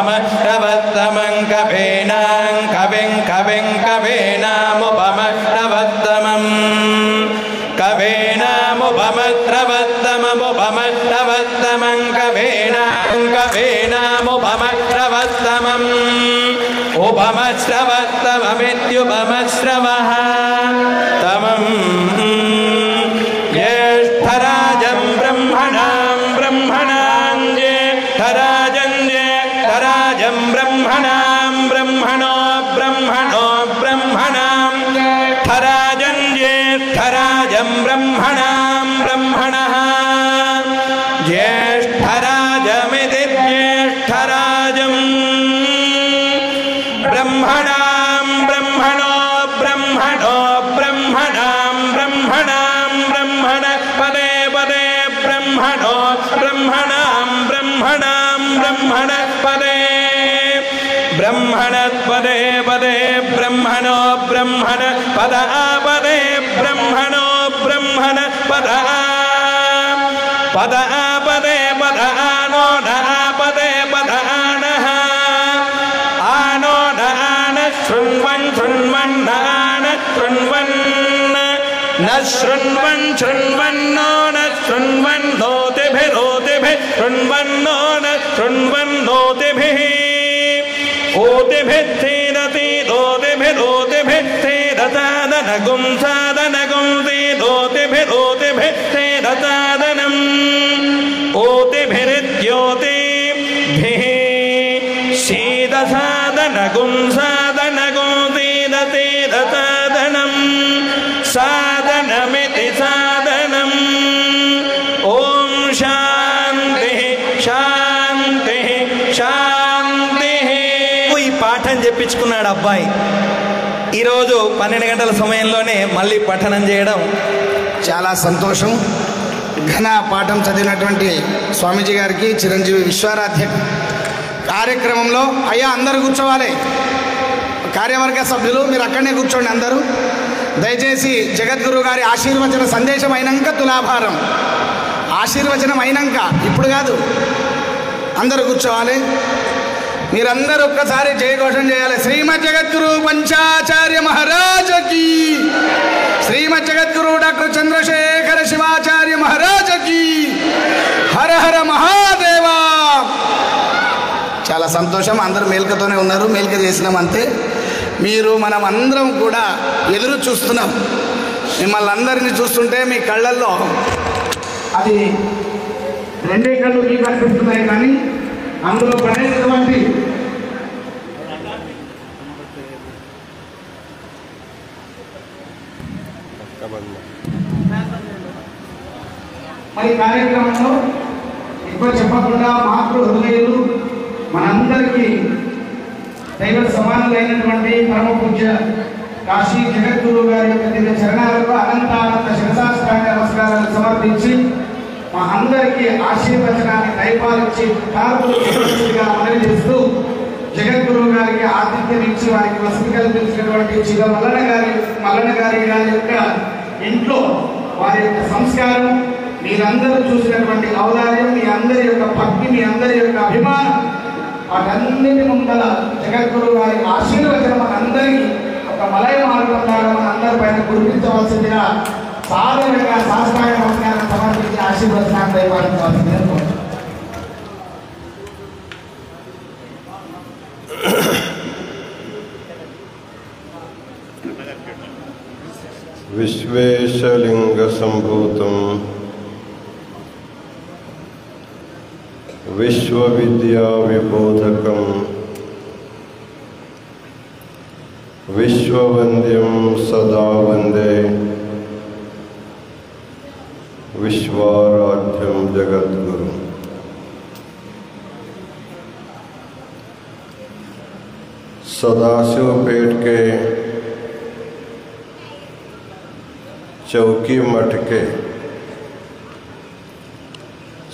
కవీనాముపమశ్రవస్తమం కవీనాం కవిం కవీనాముపమశ్రవస్తమం కవీనాముపమశ్రవస్తమం కవీనాముపమశ్రవస్తమం ఉపమశ్రవస్తమమిత్యుపమశ్రవః తమం జ్యేష్ఠరాజం బ్రహ్మణాం జ్యేష్ఠరాజం బ్రహ్మణాం బ్రహ్మణో బ్రహ్మణాం జ్యేష్ఠరాజం బ్రహ్మణాం జ్యేష్ఠరాజమితి జ్యేష్ఠరాజం బ్రహ్మణాం పదే పదే బ్రహ్మణాం పదే బ్రహ్మణస్పదే పదే బ్రహ్మణో పదే బ్రహ్మణో పదే ఆనో పదే ఆనః ఆనో ఆన శృణ్వన్ శృణ్వన్నో న శృణ్వన్నోతిభిరోతిభిః శృణ్వన్నోతిభిః ఓతిభిస్తేరతీరోతిభిరోతిభిస్తేరసాదనగుం తీరోతిభిరోతిభిస్తేరసాదనం ఓతిభిరిద్యోతిభిః శీదసాదనగుం తీరతీరసాదనం సాధనమితి సాధనం. ఓం శాంతి శాంతి శాంతి. ఈ పాఠం చెప్పించుకున్నాడు అబ్బాయి. ఈరోజు 12 గంటల సమయంలోనే మళ్ళీ పఠనం చేయడం చాలా సంతోషం. ఘన పాఠం చదివినటువంటి స్వామీజీ గారికి చిరంజీవి విశ్వారాధ్య కార్యక్రమంలో అయ్యా అందరు కూర్చోవాలి. కార్యవర్గ సభ్యులు మీరు అక్కడనే కూర్చోండి అందరూ. దయచేసి జగద్గురు గారి ఆశీర్వచన సందేశం అయినాక తులాభారం, ఆశీర్వచనం అయినాక, ఇప్పుడు కాదు. అందరూ కూర్చోవాలి. మీరందరూ ఒక్కసారి జయఘోషం చేయాలి. శ్రీమద్ జగద్గురు పంచాచార్య మహారాజకి, శ్రీమద్ జగద్గురు డాక్టర్ చంద్రశేఖర శివాచార్య మహారాజకి, హర హర మహాదేవా. చాలా సంతోషం, అందరూ మేల్కతోనే ఉన్నారు. మేల్క చేసినాం అంతే. మీరు మనం అందరం కూడా ఎదురు చూస్తున్నాం. మిమ్మల్ని అందరినీ చూస్తుంటే మీ కళ్ళల్లో అది రెండే కళ్ళు మీకు కనిపిస్తున్నాయి, కానీ అందులో పడేటటువంటి మరి కార్యక్రమంలో ఎక్కువ చెప్పకుండా మాతృ హృదయులు మనందరికీ దైవ సమానులైనటువంటి పరమ పూజ్య కాశీ జగద్గురు గారి యొక్క దివ్య చరణాలకు అనంతానంత శిరసాష్టాంగ నమస్కారాలు సమర్పించి మా అందరికీ ఆశీర్వచనాన్ని దయపాలించి కార్పులుగా మనవి చేస్తూ జగద్గురువు గారికి ఆతిథ్యం ఇచ్చి వారికి వసతి కల్పించినటువంటి చిగ మల్లన్న గారి యొక్క ఇంట్లో వారి యొక్క సంస్కారం, మీరందరూ చూసినటువంటి ఔదార్యం, మీ అందరి యొక్క భక్తి, మీ అందరి యొక్క అభిమానం, వాటన్నిటి ముందల జగద్గురు వారి ఆశీర్వచనం మనందరికీ ఒక మలయ మార్గం ద్వారా మన అందరి పైన కురిపించవలసిందిగా సాధారణంగా శాస్త్రాయ నమస్కారం సమర్పించి ఆశీర్వచనాన్ని దయపాలించవలసిందిగా కోరుతున్నాను. విశ్వేశలింగ సంభూతం విశ్వవిద్యా విబోధకం విశ్వవంద్యం సదా వందే विश्वाराध्यम जगद्गुरु। सदाशिवपेट के चौकी मठ के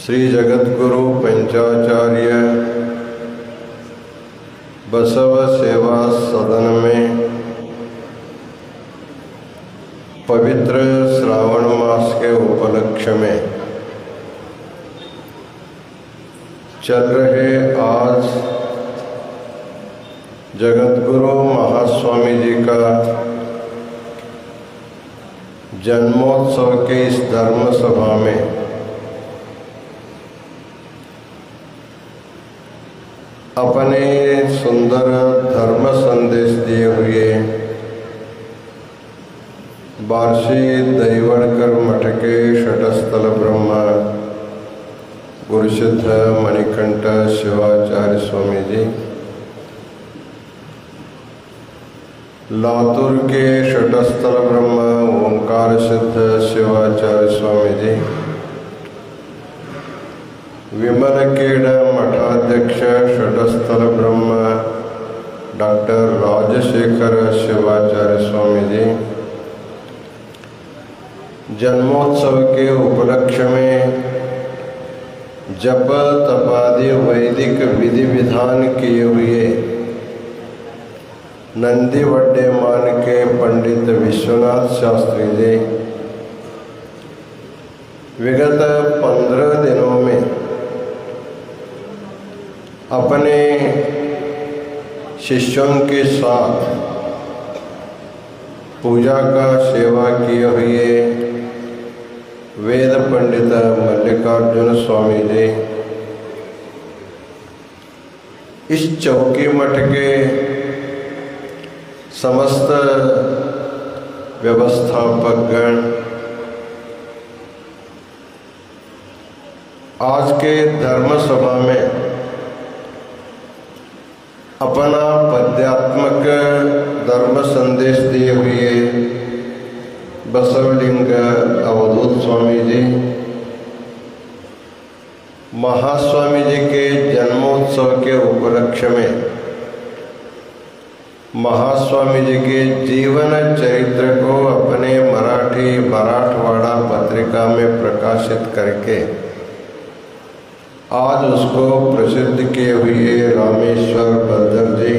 श्री जगद्गुरु पंचाचार्य बसव सेवा सदन में पवित्र श्रावण मास के उपलक्ष्य में चल रहे आज जगद्गुरु महास्वामी जी का जन्मोत्सव के इस धर्म सभा में अपने सुंदर धर्म संदेश दिए हुए बार्शी दैवड़कर मठ के षटस्थल ब्रह्मा गुरुसिद्ध मणिकंठ शिवाचार्य स्वामी जी, लातूर के षटस्थल ब्रह्मा ओंकार सिद्ध शिवाचार्य स्वामी जी, विमलखेड़ मठाध्यक्ष षटस्थल ब्रह्मा डॉक्टर राजशेखर शिवाचार्य स्वामी जी, जन्मोत्सव के उपलक्ष्य में जप तपादि वैदिक विधि विधान किए हुए नंदी वड्डेमान के पंडित विश्वनाथ शास्त्री जी विगत 15 दिनों में अपने शिष्यों के साथ पूजा का सेवा किए हुए वेद पंडित मल्लिकार्जुन स्वामी जी इस चौकी मठ के समस्त व्यवस्थापकगण आज के धर्म सभा में अपना पद्यात्मक धर्म संदेश दिए हुए बसवलिंग अवधूत स्वामी जी, महास्वामी जी के जन्मोत्सव के उपलक्ष्य में महास्वामी जी के जीवन चरित्र को अपने मराठी मराठवाड़ा पत्रिका में प्रकाशित करके आज उसको प्रसिद्ध किए हुए रामेश्वर बद्दर जी,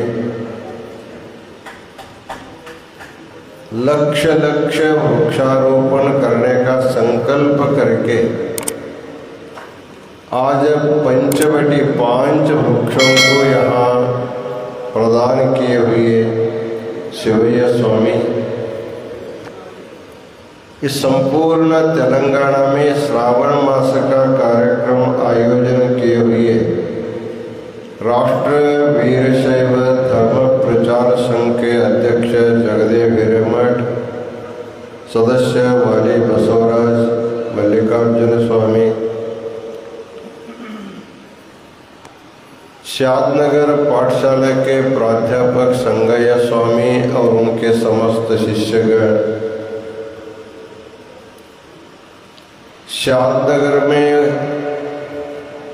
लक्ष वृक्षारोपण करने का संकल्प करके आज पंचवटी 5 वृक्षों को यहाँ प्रदान किए हुए शिवैया स्वामी इस संपूर्ण तेलंगाना में श्रावण मास का कार्यक्रम आयोजन किए हुए राष्ट्र वीरशैव धर्म प्रचार संघ के अध्यक्ष जगदेव हिरेमठ, सदस्य वाली बसवराज मल्लिकार्जुन स्वामी, शादनगर पाठशाला के प्राध्यापक संगय्या स्वामी और उनके समस्त शिष्यगण, शादनगर में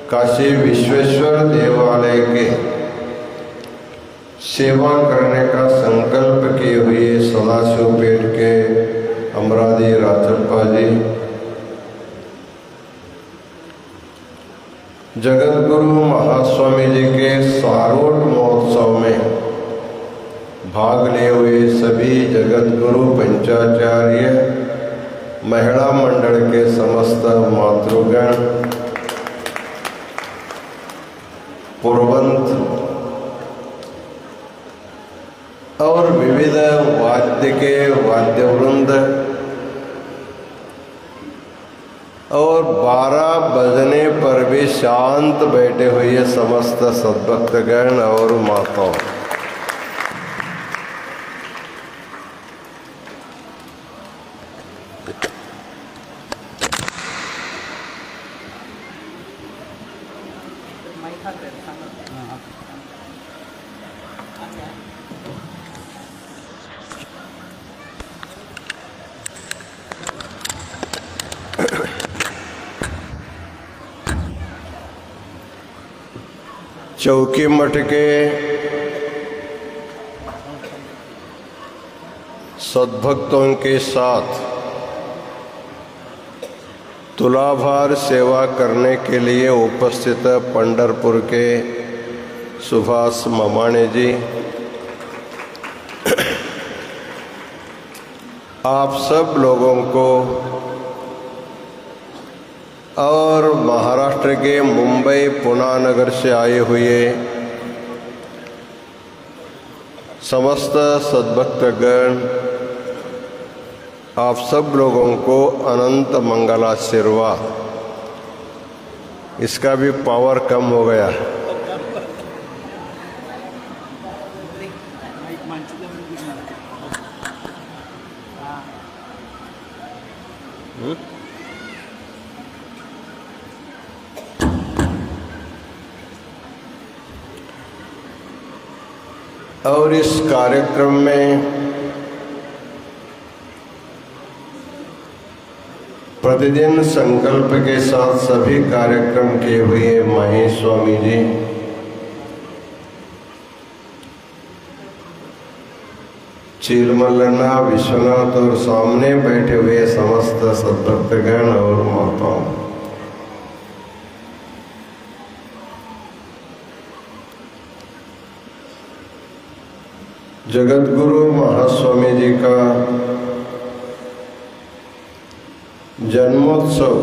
काशी विश्वेश्वर देवालय के सेवा करने का संकल्प किए हुए सदाशिवपेट के अमरादी राजप्पा जी, जगत गुरु महास्वामी जी के सारोट महोत्सव में भाग लिए हुए सभी जगत गुरु पंचाचार्य महिला मंडल के समस्त मातृगण, पुरवंत और विविध वाद्य के वाद्यवृंद और 12 बजने पर भी शांत बैठे हुए समस्त सद्भक्तगण और माताओं, चौकी मठ के सद्भक्तों के साथ तुलाभार सेवा करने के लिए उपस्थित पंढरपुर के सुभाष ममाणे जी, आप सब लोगों को और महाराष्ट्र के मुंबई पुणे नगर से आए हुए समस्त सद्भक्तगण, आप सब लोगों को अनंत मंगलाशीर्वाद। इसका भी पावर कम हो गया। और इस कार्यक्रम में प्रतिदिन संकल्प के साथ सभी कार्यक्रम किए हुए महेश स्वामी जी, चीलमल्लना विश्वनाथ और सामने बैठे हुए समस्त सद्भक्तगण और माताओं, जगत गुरु महास्वामी जी का जन्मोत्सव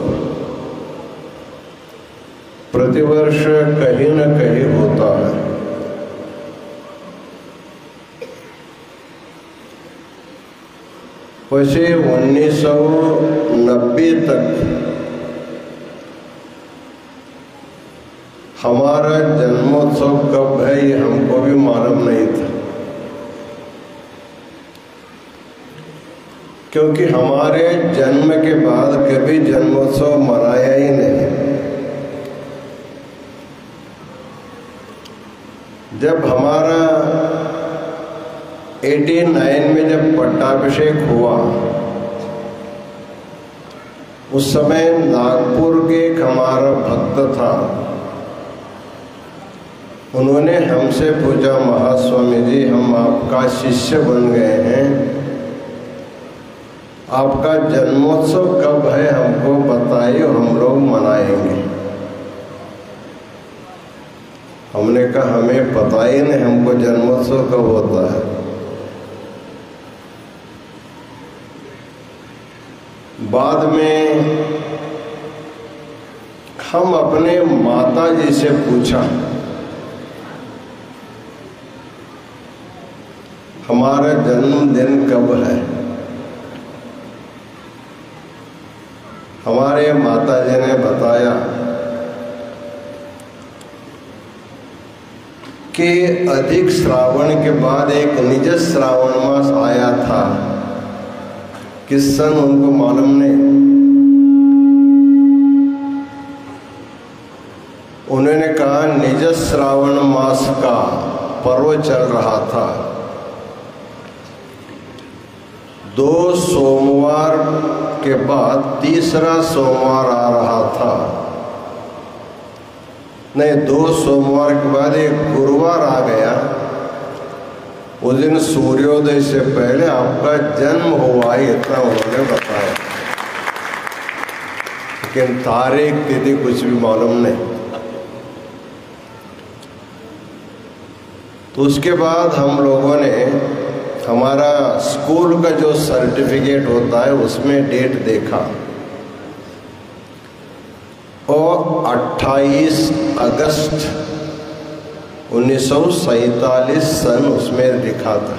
प्रतिवर्ष कहीं न कहीं होता है। वैसे 1990 तक हमारा जन्मोत्सव कब है ये हमको भी मालूम नहीं था, क्योंकि हमारे जन्म के बाद कभी जन्मोत्सव मनाया ही नहीं। जब हमारा 89 में जब पट्टाभिषेक हुआ, उस समय नागपुर के एक हमारा भक्त था, उन्होंने हमसे पूछा, महास्वामी जी हम आपका शिष्य बन गए हैं, आपका जन्मोत्सव कब है हमको बताइए, हम लोग मनाएंगे। हमने कहा हमें पता ही नहीं हमको जन्मोत्सव कब होता है। बाद में हम अपने माता जी से पूछा, हमारा जन्मदिन कब है? हमारे माता जी ने बताया कि अधिक श्रावण के बाद एक निज श्रावण मास आया था। किस सन उनको मालूम नहीं। उन्होंने कहा निज श्रावण मास का पर्व चल रहा था, 2 सोमवार के बाद तीसरा सोमवार आ रहा था। नहीं, 2 सोमवार के बाद एक गुरुवार आ गया। उस दिन सूर्योदय से पहले आपका जन्म हुआ, इतना उन्होंने बताया, लेकिन तारीख तिथि कुछ भी मालूम नहीं। तो उसके बाद हम लोगों ने हमारा स्कूल का जो सर्टिफिकेट होता है उसमें डेट देखा और 28 अगस्त 1947 सन उसमें लिखा था।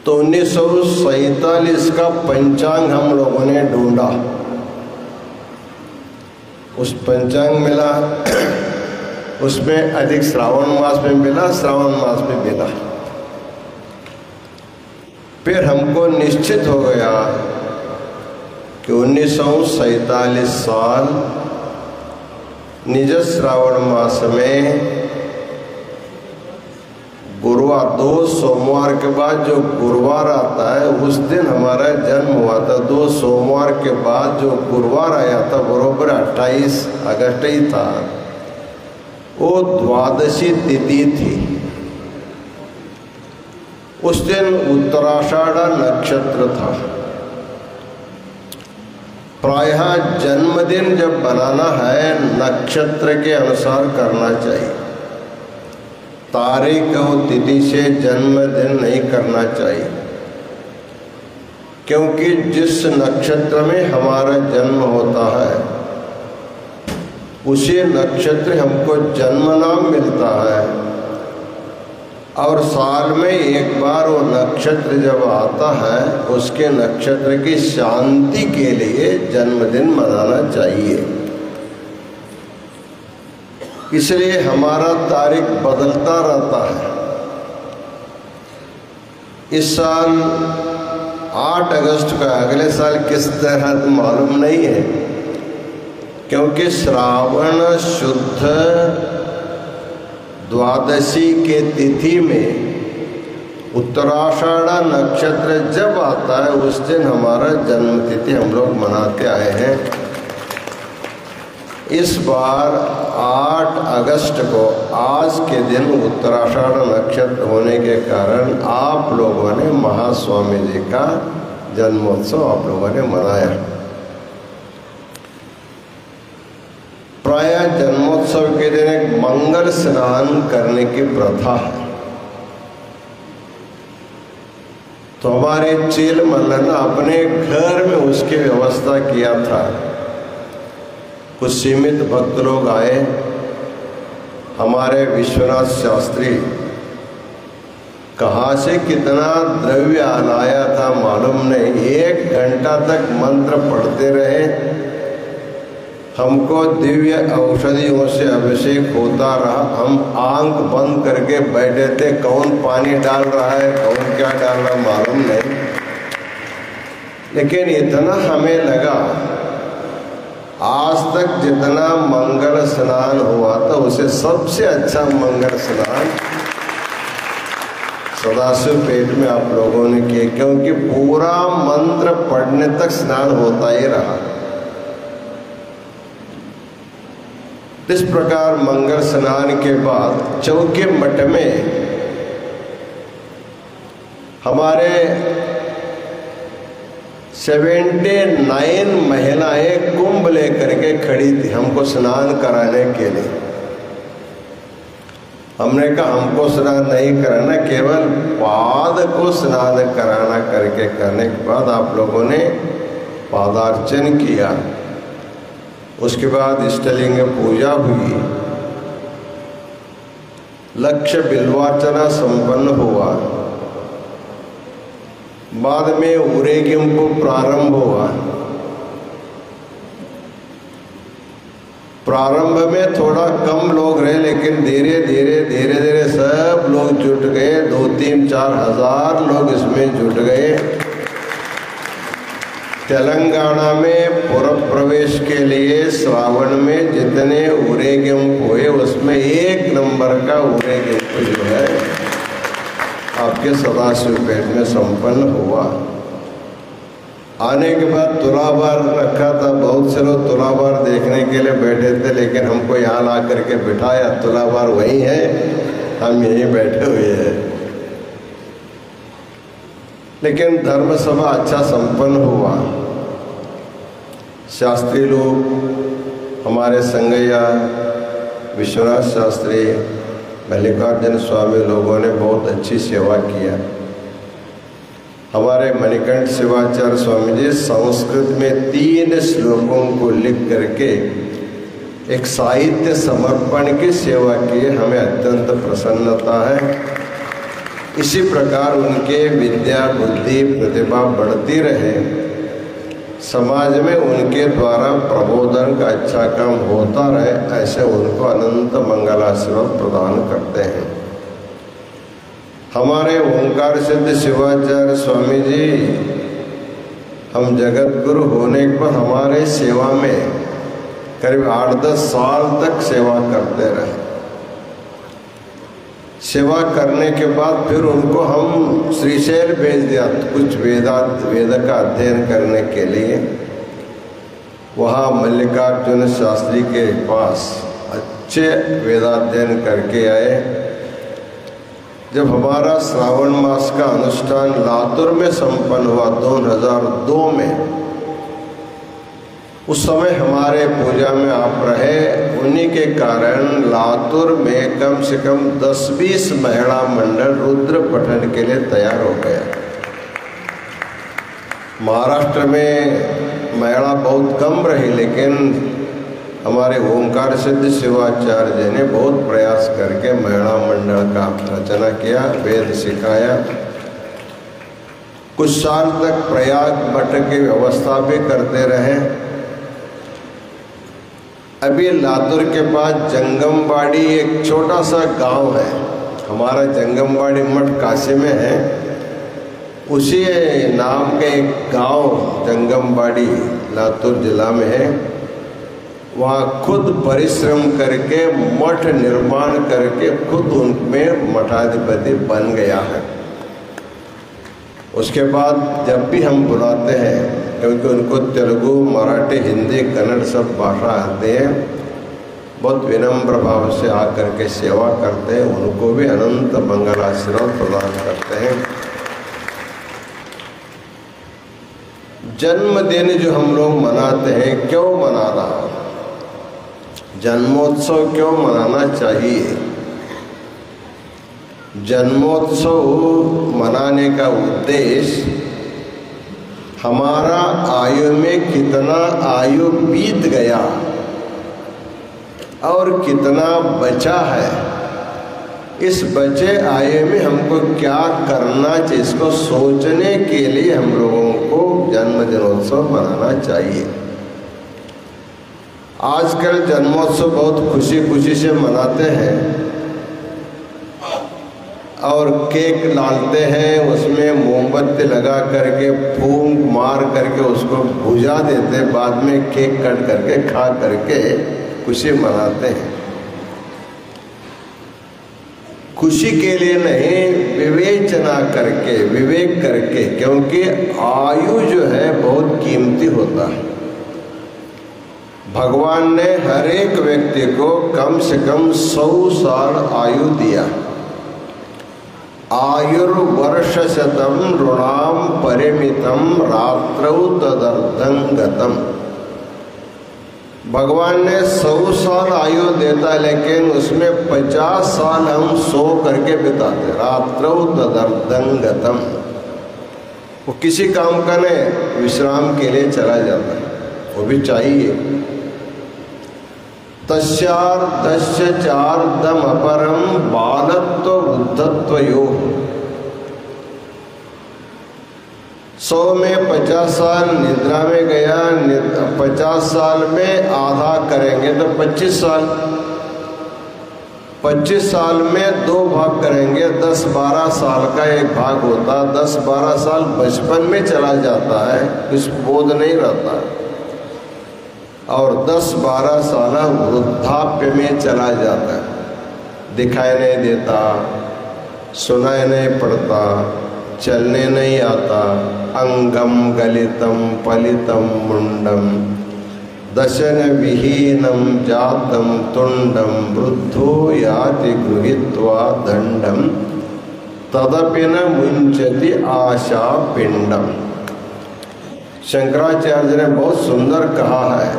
तो 1947 का पंचांग हम लोगों ने ढूंढा, उस पंचांग मिला, उसमें अधिक श्रावण मास में मिला, श्रावण मास में मिला। फिर हमको निश्चित हो गया कि 1947 साल निज श्रावण मास में गुरुवार, 2 सोमवार के बाद जो गुरुवार आता है उस दिन हमारा जन्म हुआ था। 2 सोमवार के बाद जो गुरुवार आया था बरोबर 28 अगस्त ही था। वो द्वादशी तिथि थी। उस दिन उत्तराषाढ़ नक्षत्र था। प्रायः जन्मदिन जब बनाना है नक्षत्र के अनुसार करना चाहिए, तारीख और तिथि से जन्मदिन नहीं करना चाहिए, क्योंकि जिस नक्षत्र में हमारा जन्म होता है उसी नक्षत्र हमको जन्म नाम मिलता है, और साल में एक बार वो नक्षत्र जब आता है उसके नक्षत्र की शांति के लिए जन्मदिन मनाना चाहिए। इसलिए हमारा तारीख बदलता रहता है। इस साल 8 अगस्त का, अगले साल किस तरह तो मालूम नहीं है, क्योंकि श्रावण शुद्ध द्वादशी के तिथि में उत्तराषाढ़ नक्षत्र जब आता है उस दिन हमारा जन्म तिथि हम लोग मनाते आए हैं। इस बार 8 अगस्त को आज के दिन उत्तराषाढ़ नक्षत्र होने के कारण आप लोगों ने महास्वामी जी का जन्मोत्सव आप लोगों ने मनाया। प्रायः जन्मोत्सव के दिन एक मंगल स्नान करने की प्रथा है। तो हमारे चील मल्ल ने अपने घर में उसकी व्यवस्था किया था। कुछ सीमित भक्त लोग आए। हमारे विश्वनाथ शास्त्री कहाँ से कितना द्रव्य लाया था मालूम नहीं। 1 घंटा तक मंत्र पढ़ते रहे। हमको दिव्य औषधियों से अभिषेक होता रहा। हम आंख बंद करके बैठे थे, कौन पानी डाल रहा है, कौन क्या डाल रहा है मालूम नहीं। लेकिन इतना हमें लगा, आज तक जितना मंगल स्नान हुआ था उसे सबसे अच्छा मंगल स्नान सदाशिव पेट में आप लोगों ने किया, क्योंकि पूरा मंत्र पढ़ने तक स्नान होता ही रहा। इस प्रकार मंगल स्नान के बाद चौके मठ में हमारे 79 महिलाएं कुंभ लेकर के खड़ी थी हमको स्नान कराने के लिए। हमने कहा हमको स्नान नहीं कराना, केवल पाद को स्नान कराना करके करने के बाद आप लोगों ने पादार्चन किया। उसके बाद इष्टलिंग पूजा हुई, लक्ष्य बिल्वार्चना संपन्न हुआ। बाद में उरेगिम्पु प्रारंभ हुआ। प्रारंभ में थोड़ा कम लोग रहे, लेकिन धीरे धीरे सब लोग जुट गए। 2-3-4 हजार लोग इसमें जुट गए। तेलंगाना में पूर्व प्रवेश के लिए श्रावण में जितने उरेगिम्पु हुए उसमें 1 नंबर का उरेगिम्पु जो है आपके सदाशिवपेट में संपन्न हुआ। आने के बाद तुलाभार रखा था, बहुत से लोग तुलाभार देखने के लिए बैठे थे, लेकिन हमको यहाँ ला करके बिठाया। तुलाभार वही है, हम यहीं बैठे हुए हैं। लेकिन धर्म सभा अच्छा संपन्न हुआ। शास्त्री लोग हमारे संगैया विश्वनाथ शास्त्री, मल्लिकार्जुन स्वामी लोगों ने बहुत अच्छी सेवा किया। हमारे मणिकंठ शिवाचार्य स्वामी जी संस्कृत में 3 श्लोकों को लिख करके एक साहित्य समर्पण की सेवा की, हमें अत्यंत प्रसन्नता है। इसी प्रकार उनके विद्या बुद्धि प्रतिभा बढ़ती रहे, समाज में उनके द्वारा प्रबोधन का अच्छा काम होता रहे, ऐसे उनको अनंत मंगलाशीर्वाद प्रदान करते हैं। हमारे ओंकार सिद्ध शिवाचार्य स्वामी जी, हम जगत गुरु होने के बाद हमारे सेवा में करीब 8-10 साल तक सेवा करते रहे। सेवा करने के बाद फिर उनको हम श्रीशैल भेज दिया कुछ वेद का अध्ययन करने के लिए। वहाँ मल्लिकार्जुन शास्त्री के पास अच्छे वेदाध्ययन करके आए। जब हमारा श्रावण मास का अनुष्ठान लातूर में संपन्न हुआ 2002 में, उस समय हमारे पूजा में आप रहे। उन्हीं के कारण लातूर में कम से कम 10-20 महिला मंडल रुद्र पठन के लिए तैयार हो गया। महाराष्ट्र में महिला बहुत कम रही, लेकिन हमारे ओंकार सिद्ध शिवाचार्य जी ने बहुत प्रयास करके महिला मंडल का रचना किया, वेद सिखाया। कुछ साल तक प्रयाग मठ की व्यवस्था भी करते रहे। अभी लातूर के पास जंगमवाड़ी एक छोटा सा गांव है, हमारा जंगमवाड़ी मठ काशी में है। उसी नाम के एक गांव जंगमवाड़ी लातूर जिला में है। वहाँ खुद परिश्रम करके मठ निर्माण करके खुद उनमें मठाधिपति बन गया है। उसके बाद जब भी हम बुलाते हैं, क्योंकि उनको तेलुगु, मराठी, हिंदी, कन्नड़ सब भाषा आते हैं, बहुत विनम्र भाव से आकर के सेवा करते हैं। उनको भी अनंत मंगल आशीर्वाद प्रदान करते हैं। जन्मदिन जो हम लोग मनाते हैं, क्यों मनाना, जन्मोत्सव क्यों मनाना चाहिए? जन्मोत्सव मनाने का उद्देश्य हमारा आयु में कितना आयु बीत गया और कितना बचा है, इस बचे आयु में हमको क्या करना चाहिए, इसको सोचने के लिए हम लोगों को जन्मदिनोत्सव मनाना चाहिए। आजकल जन्मोत्सव बहुत खुशी खुशी से मनाते हैं और केक डालते हैं, उसमें मोमबत्ती लगा करके फूंक मार करके उसको बुझा देते, बाद में केक कट करके खा करके खुशी मनाते हैं। खुशी के लिए नहीं, विवेचना करके, विवेक करके, क्योंकि आयु जो है बहुत कीमती होता है। भगवान ने हर एक व्यक्ति को कम से कम 100 साल आयु दिया। आयुर्वर्षशतम ऋणाम परिमितम रात्रौ तदर्थं गतम। भगवान ने 100 साल आयु देता है, लेकिन उसमें 50 साल हम सो करके बिताते। रात्रौ तदर्थं गतम, वो किसी काम का नहीं, विश्राम के लिए चला जाता है, वो भी चाहिए। तस्यार्धस्य चार्धम अपरम बालत्व वृद्धत्व योग। 100 में 50 साल निद्रा में गया, 50 साल में आधा करेंगे तो 25 साल, 25 साल में 2 भाग करेंगे, 10-12 साल का एक भाग होता। 10-12 साल बचपन में चला जाता है, कुछ बोध नहीं रहता, और 10-12 साल वृद्धाप्य में चला जाता है। दिखाई नहीं देता, सुनाई नहीं पड़ता, चलने नहीं आता। अंगम गलितम पलितम मुंडम दशन विहीनम जातम तुंडम वृद्धो याति गृहीत्वा दंडम तदपि न मुंचति आशा पिंडम। शंकराचार्य ने बहुत सुंदर कहा है,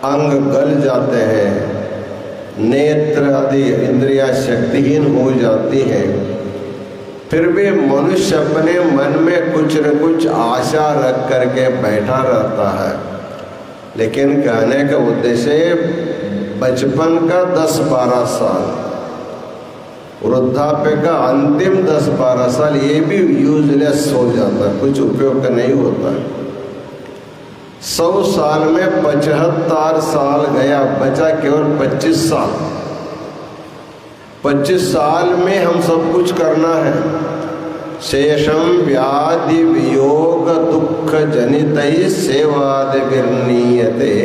अंग गल जाते हैं, नेत्र आदि इंद्रियां शक्तिहीन हो जाती हैं, फिर भी मनुष्य अपने मन में कुछ न कुछ आशा रख करके बैठा रहता है। लेकिन कहने का उद्देश्य बचपन का 10-12 साल, वृद्धाप्य का अंतिम 10-12 साल, ये भी यूजलेस हो जाता है, कुछ उपयोग का नहीं होता है। 100 साल में 75 साल गया, बचा केवल 25 साल। 25 साल में हम सब कुछ करना है। शेषम व्याधि वियोग दुख जनितै सेवादि विर्नीयते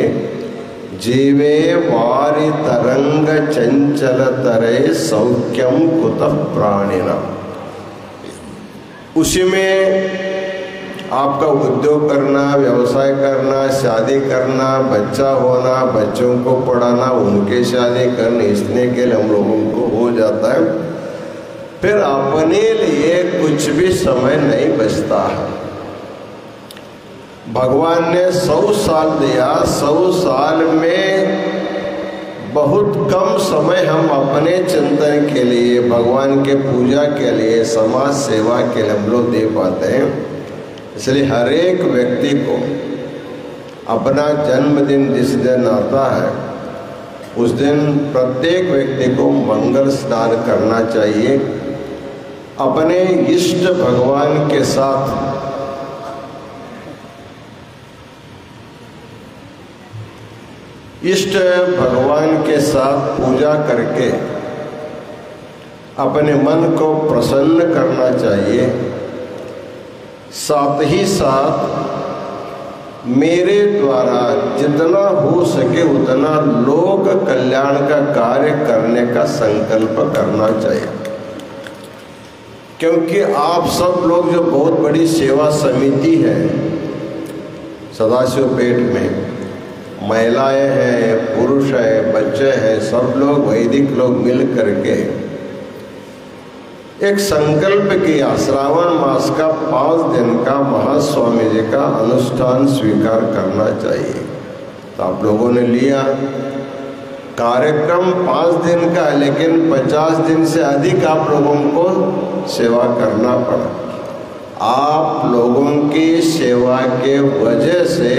जीवे वारि तरंग चंचल तरे सौख्यम कुतः प्राणिना। उसी में आपका उद्योग करना, व्यवसाय करना, शादी करना, बच्चा होना, बच्चों को पढ़ाना, उनके शादी करने, इसने के लिए हम लोगों को हो जाता है। फिर अपने लिए कुछ भी समय नहीं बचता है। भगवान ने 100 साल दिया, 100 साल में बहुत कम समय हम अपने चिंतन के लिए, भगवान के पूजा के लिए, समाज सेवा के लिए हम लोग दे पाते हैं। इसलिए हर एक व्यक्ति को अपना जन्मदिन जिस दिन आता है, उस दिन प्रत्येक व्यक्ति को मंगल स्नान करना चाहिए। अपने इष्ट भगवान के साथ पूजा करके अपने मन को प्रसन्न करना चाहिए। साथ ही साथ मेरे द्वारा जितना हो सके उतना लोक कल्याण का कार्य करने का संकल्प करना चाहिए। क्योंकि आप सब लोग जो बहुत बड़ी सेवा समिति है सदाशिवपेट में, महिलाएं हैं, पुरुष हैं, बच्चे हैं, सब लोग वैदिक लोग मिल करके एक संकल्प किया, श्रावण मास का 5 दिन का महास्वामी जी का अनुष्ठान स्वीकार करना चाहिए। तो आप लोगों ने लिया। कार्यक्रम 5 दिन का, लेकिन 50 दिन से अधिक आप लोगों को सेवा करना पड़ा। आप लोगों की सेवा के वजह से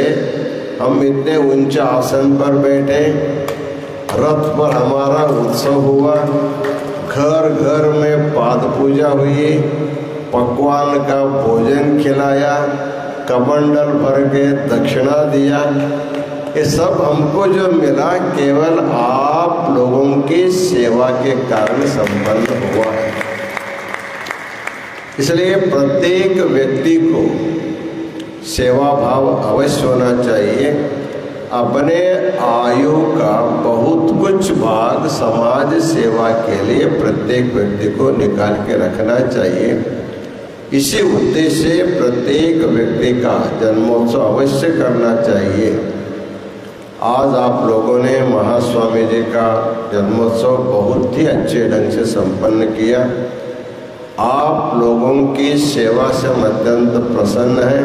हम इतने ऊंचे आसन पर बैठे, रथ पर हमारा उत्सव हुआ, घर घर में पाद पूजा हुई, पकवान का भोजन खिलाया, कमंडल भर के दक्षिणा दिया। ये सब हमको जो मिला केवल आप लोगों की सेवा के कारण संपन्न हुआ है। इसलिए प्रत्येक व्यक्ति को सेवा भाव अवश्य होना चाहिए। अपने आयु का बहुत कुछ भाग समाज सेवा के लिए प्रत्येक व्यक्ति को निकाल के रखना चाहिए। इसी उद्देश्य से प्रत्येक व्यक्ति का जन्मोत्सव अवश्य करना चाहिए। आज आप लोगों ने महास्वामी जी का जन्मोत्सव बहुत ही अच्छे ढंग से संपन्न किया। आप लोगों की सेवा से हम अत्यंत प्रसन्न हैं।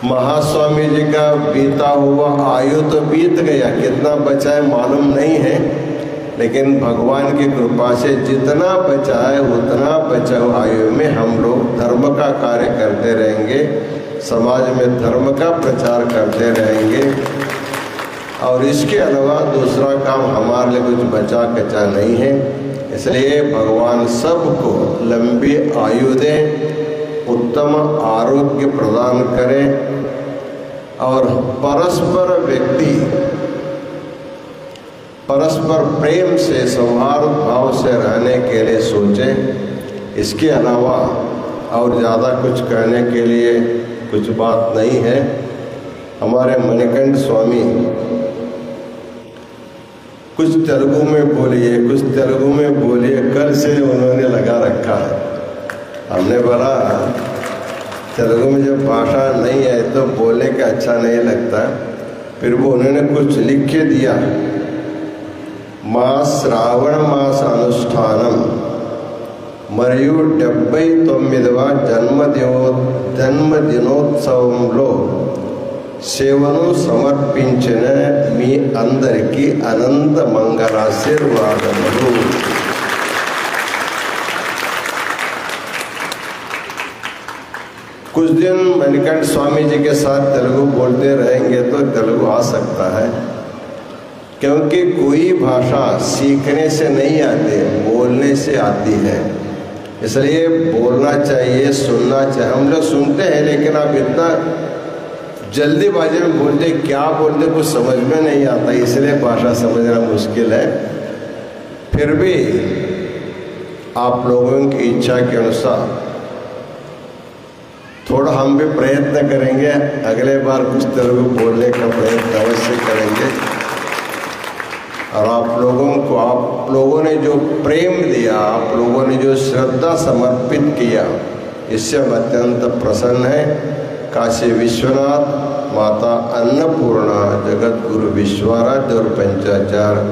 महास्वामी जी का बीता हुआ आयु तो बीत गया, कितना बचा है मालूम नहीं है, लेकिन भगवान की कृपा से जितना बचा है उतना बचा हुआ आयु में हम लोग धर्म का कार्य करते रहेंगे, समाज में धर्म का प्रचार करते रहेंगे। और इसके अलावा दूसरा काम हमारे लिए कुछ बचा कचा नहीं है। इसलिए भगवान सबको लंबी आयु दे, उत्तम आरोग्य प्रदान करे और परस्पर व्यक्ति परस्पर प्रेम से सौहार्द भाव से रहने के लिए सोचे। इसके अलावा और ज़्यादा कुछ कहने के लिए कुछ बात नहीं है। हमारे मणिकंठ स्वामी कुछ तेलुगु में बोलिए, कुछ तेलुगु में बोलिए, कल से उन्होंने लगा रखा है। हमने बोला तेलुगु में जब भाषा नहीं है तो बोलने का अच्छा नहीं लगता, फिर वो उन्होंने कुछ लिख के दिया, మా శ్రావణ మాస అనుష్ఠానం మరియు 79వ జన్మదినోత్సవంలో సేవను సమర్పించిన మీ అందరికీ అనంత మంగళాశీర్వాదములు। कुछ दिन मणिकंठ स्वामी जी के साथ तेलुगु बोलते रहेंगे तो तेलुगु आ सकता है, क्योंकि कोई भाषा सीखने से नहीं आती, बोलने से आती है। इसलिए बोलना चाहिए, सुनना चाहिए। हम लोग सुनते हैं लेकिन आप इतना जल्दीबाजी में बोलते, क्या बोलते कुछ समझ में नहीं आता, इसलिए भाषा समझना मुश्किल है। फिर भी आप लोगों की इच्छा के अनुसार थोड़ा हम भी प्रयत्न करेंगे, अगले बार कुछ तेलुगु बोलने का प्रयत्न अवश्य करेंगे। और आप लोगों ने जो प्रेम दिया, आप लोगों ने जो श्रद्धा समर्पित किया, इससे हम अत्यंत प्रसन्न है। काशी विश्वनाथ, माता अन्नपूर्णा, जगत गुरु विश्वाराध्य और पंचाचार्य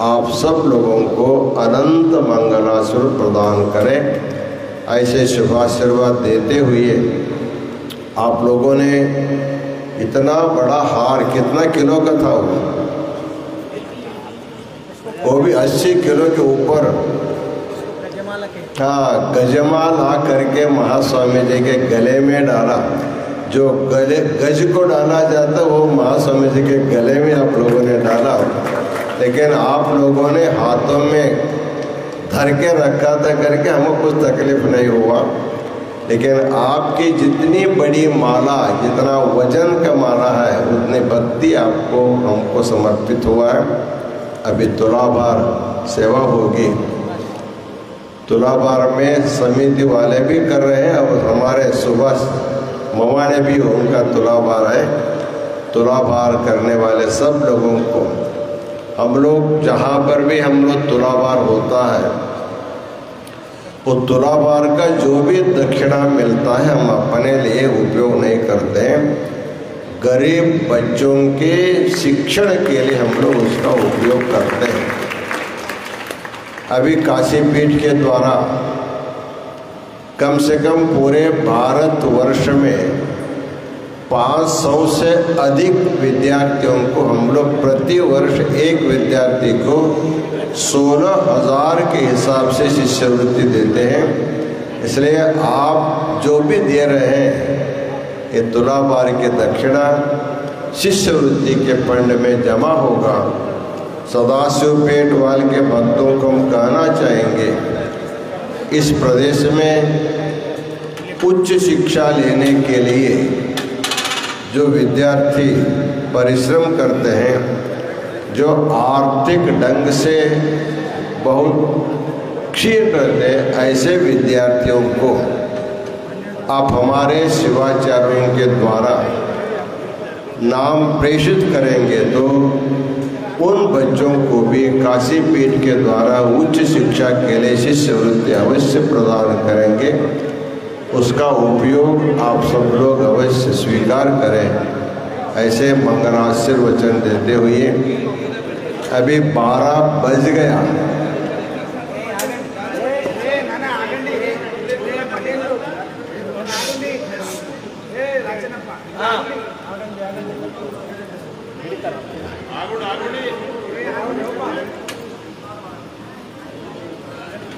आप सब लोगों को अनंत मंगलाशीर्वाद प्रदान करें। ऐसे शुभाशीर्वाद देते हुए आप लोगों ने इतना बड़ा हार, कितना किलो का था वो भी 80 किलो के ऊपर, हाँ, गजमाल ला करके महास्वामी जी के गले में डाला। जो गज को डाला जाता वो महास्वामी जी के गले में आप लोगों ने डाला, लेकिन आप लोगों ने हाथों में धर के रखा था करके हमको कुछ तकलीफ नहीं हुआ। लेकिन आपकी जितनी बड़ी माला, जितना वजन का माला है, उतनी भक्ति आपको हमको समर्पित हुआ है। अभी तुलाभार सेवा होगी, तुलाभार में समिति वाले भी कर रहे हैं और हमारे सुभाष मवा ने भी उनका तुलाभार है। तुलाभार करने वाले सब लोगों को हम लोग जहाँ पर भी हम लोग तुलाभार होता है, वो तुलाभार का जो भी दक्षिणा मिलता है हम अपने लिए उपयोग नहीं करते हैं, गरीब बच्चों के शिक्षण के लिए हम लोग उसका उपयोग करते हैं। अभी काशी पीठ के द्वारा कम से कम पूरे भारतवर्ष में 500 से अधिक विद्यार्थियों को हम लोग प्रति वर्ष एक विद्यार्थी को 16,000 के हिसाब से शिष्यवृत्ति देते हैं। इसलिए आप जो भी दे रहे हैं, ये तुलाभार की दक्षिणा शिष्यवृत्ति के फंड में जमा होगा। सदाशिव पेट वाले के भक्तों को हम कहना चाहेंगे, इस प्रदेश में उच्च शिक्षा लेने के लिए जो विद्यार्थी परिश्रम करते हैं, जो आर्थिक ढंग से बहुत क्षीण रहते हैं, ऐसे विद्यार्थियों को आप हमारे शिवाचार्यों के द्वारा नाम प्रेषित करेंगे तो उन बच्चों को भी काशी पीठ के द्वारा उच्च शिक्षा के लिए शिष्यवृत्ति अवश्य प्रदान करेंगे। उसका उपयोग आप सब लोग अवश्य स्वीकार करें। ऐसे मंगलाशीर्वचन देते हुए अभी 12 बज गया।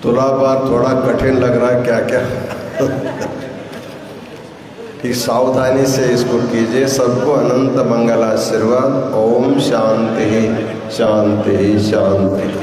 तुलाभार थोड़ा कठिन लग रहा है क्या क्या कि सावधानी से इसको कीजिए। सबको अनंत मंगल आशीर्वाद। ओम शांति शांति शांति।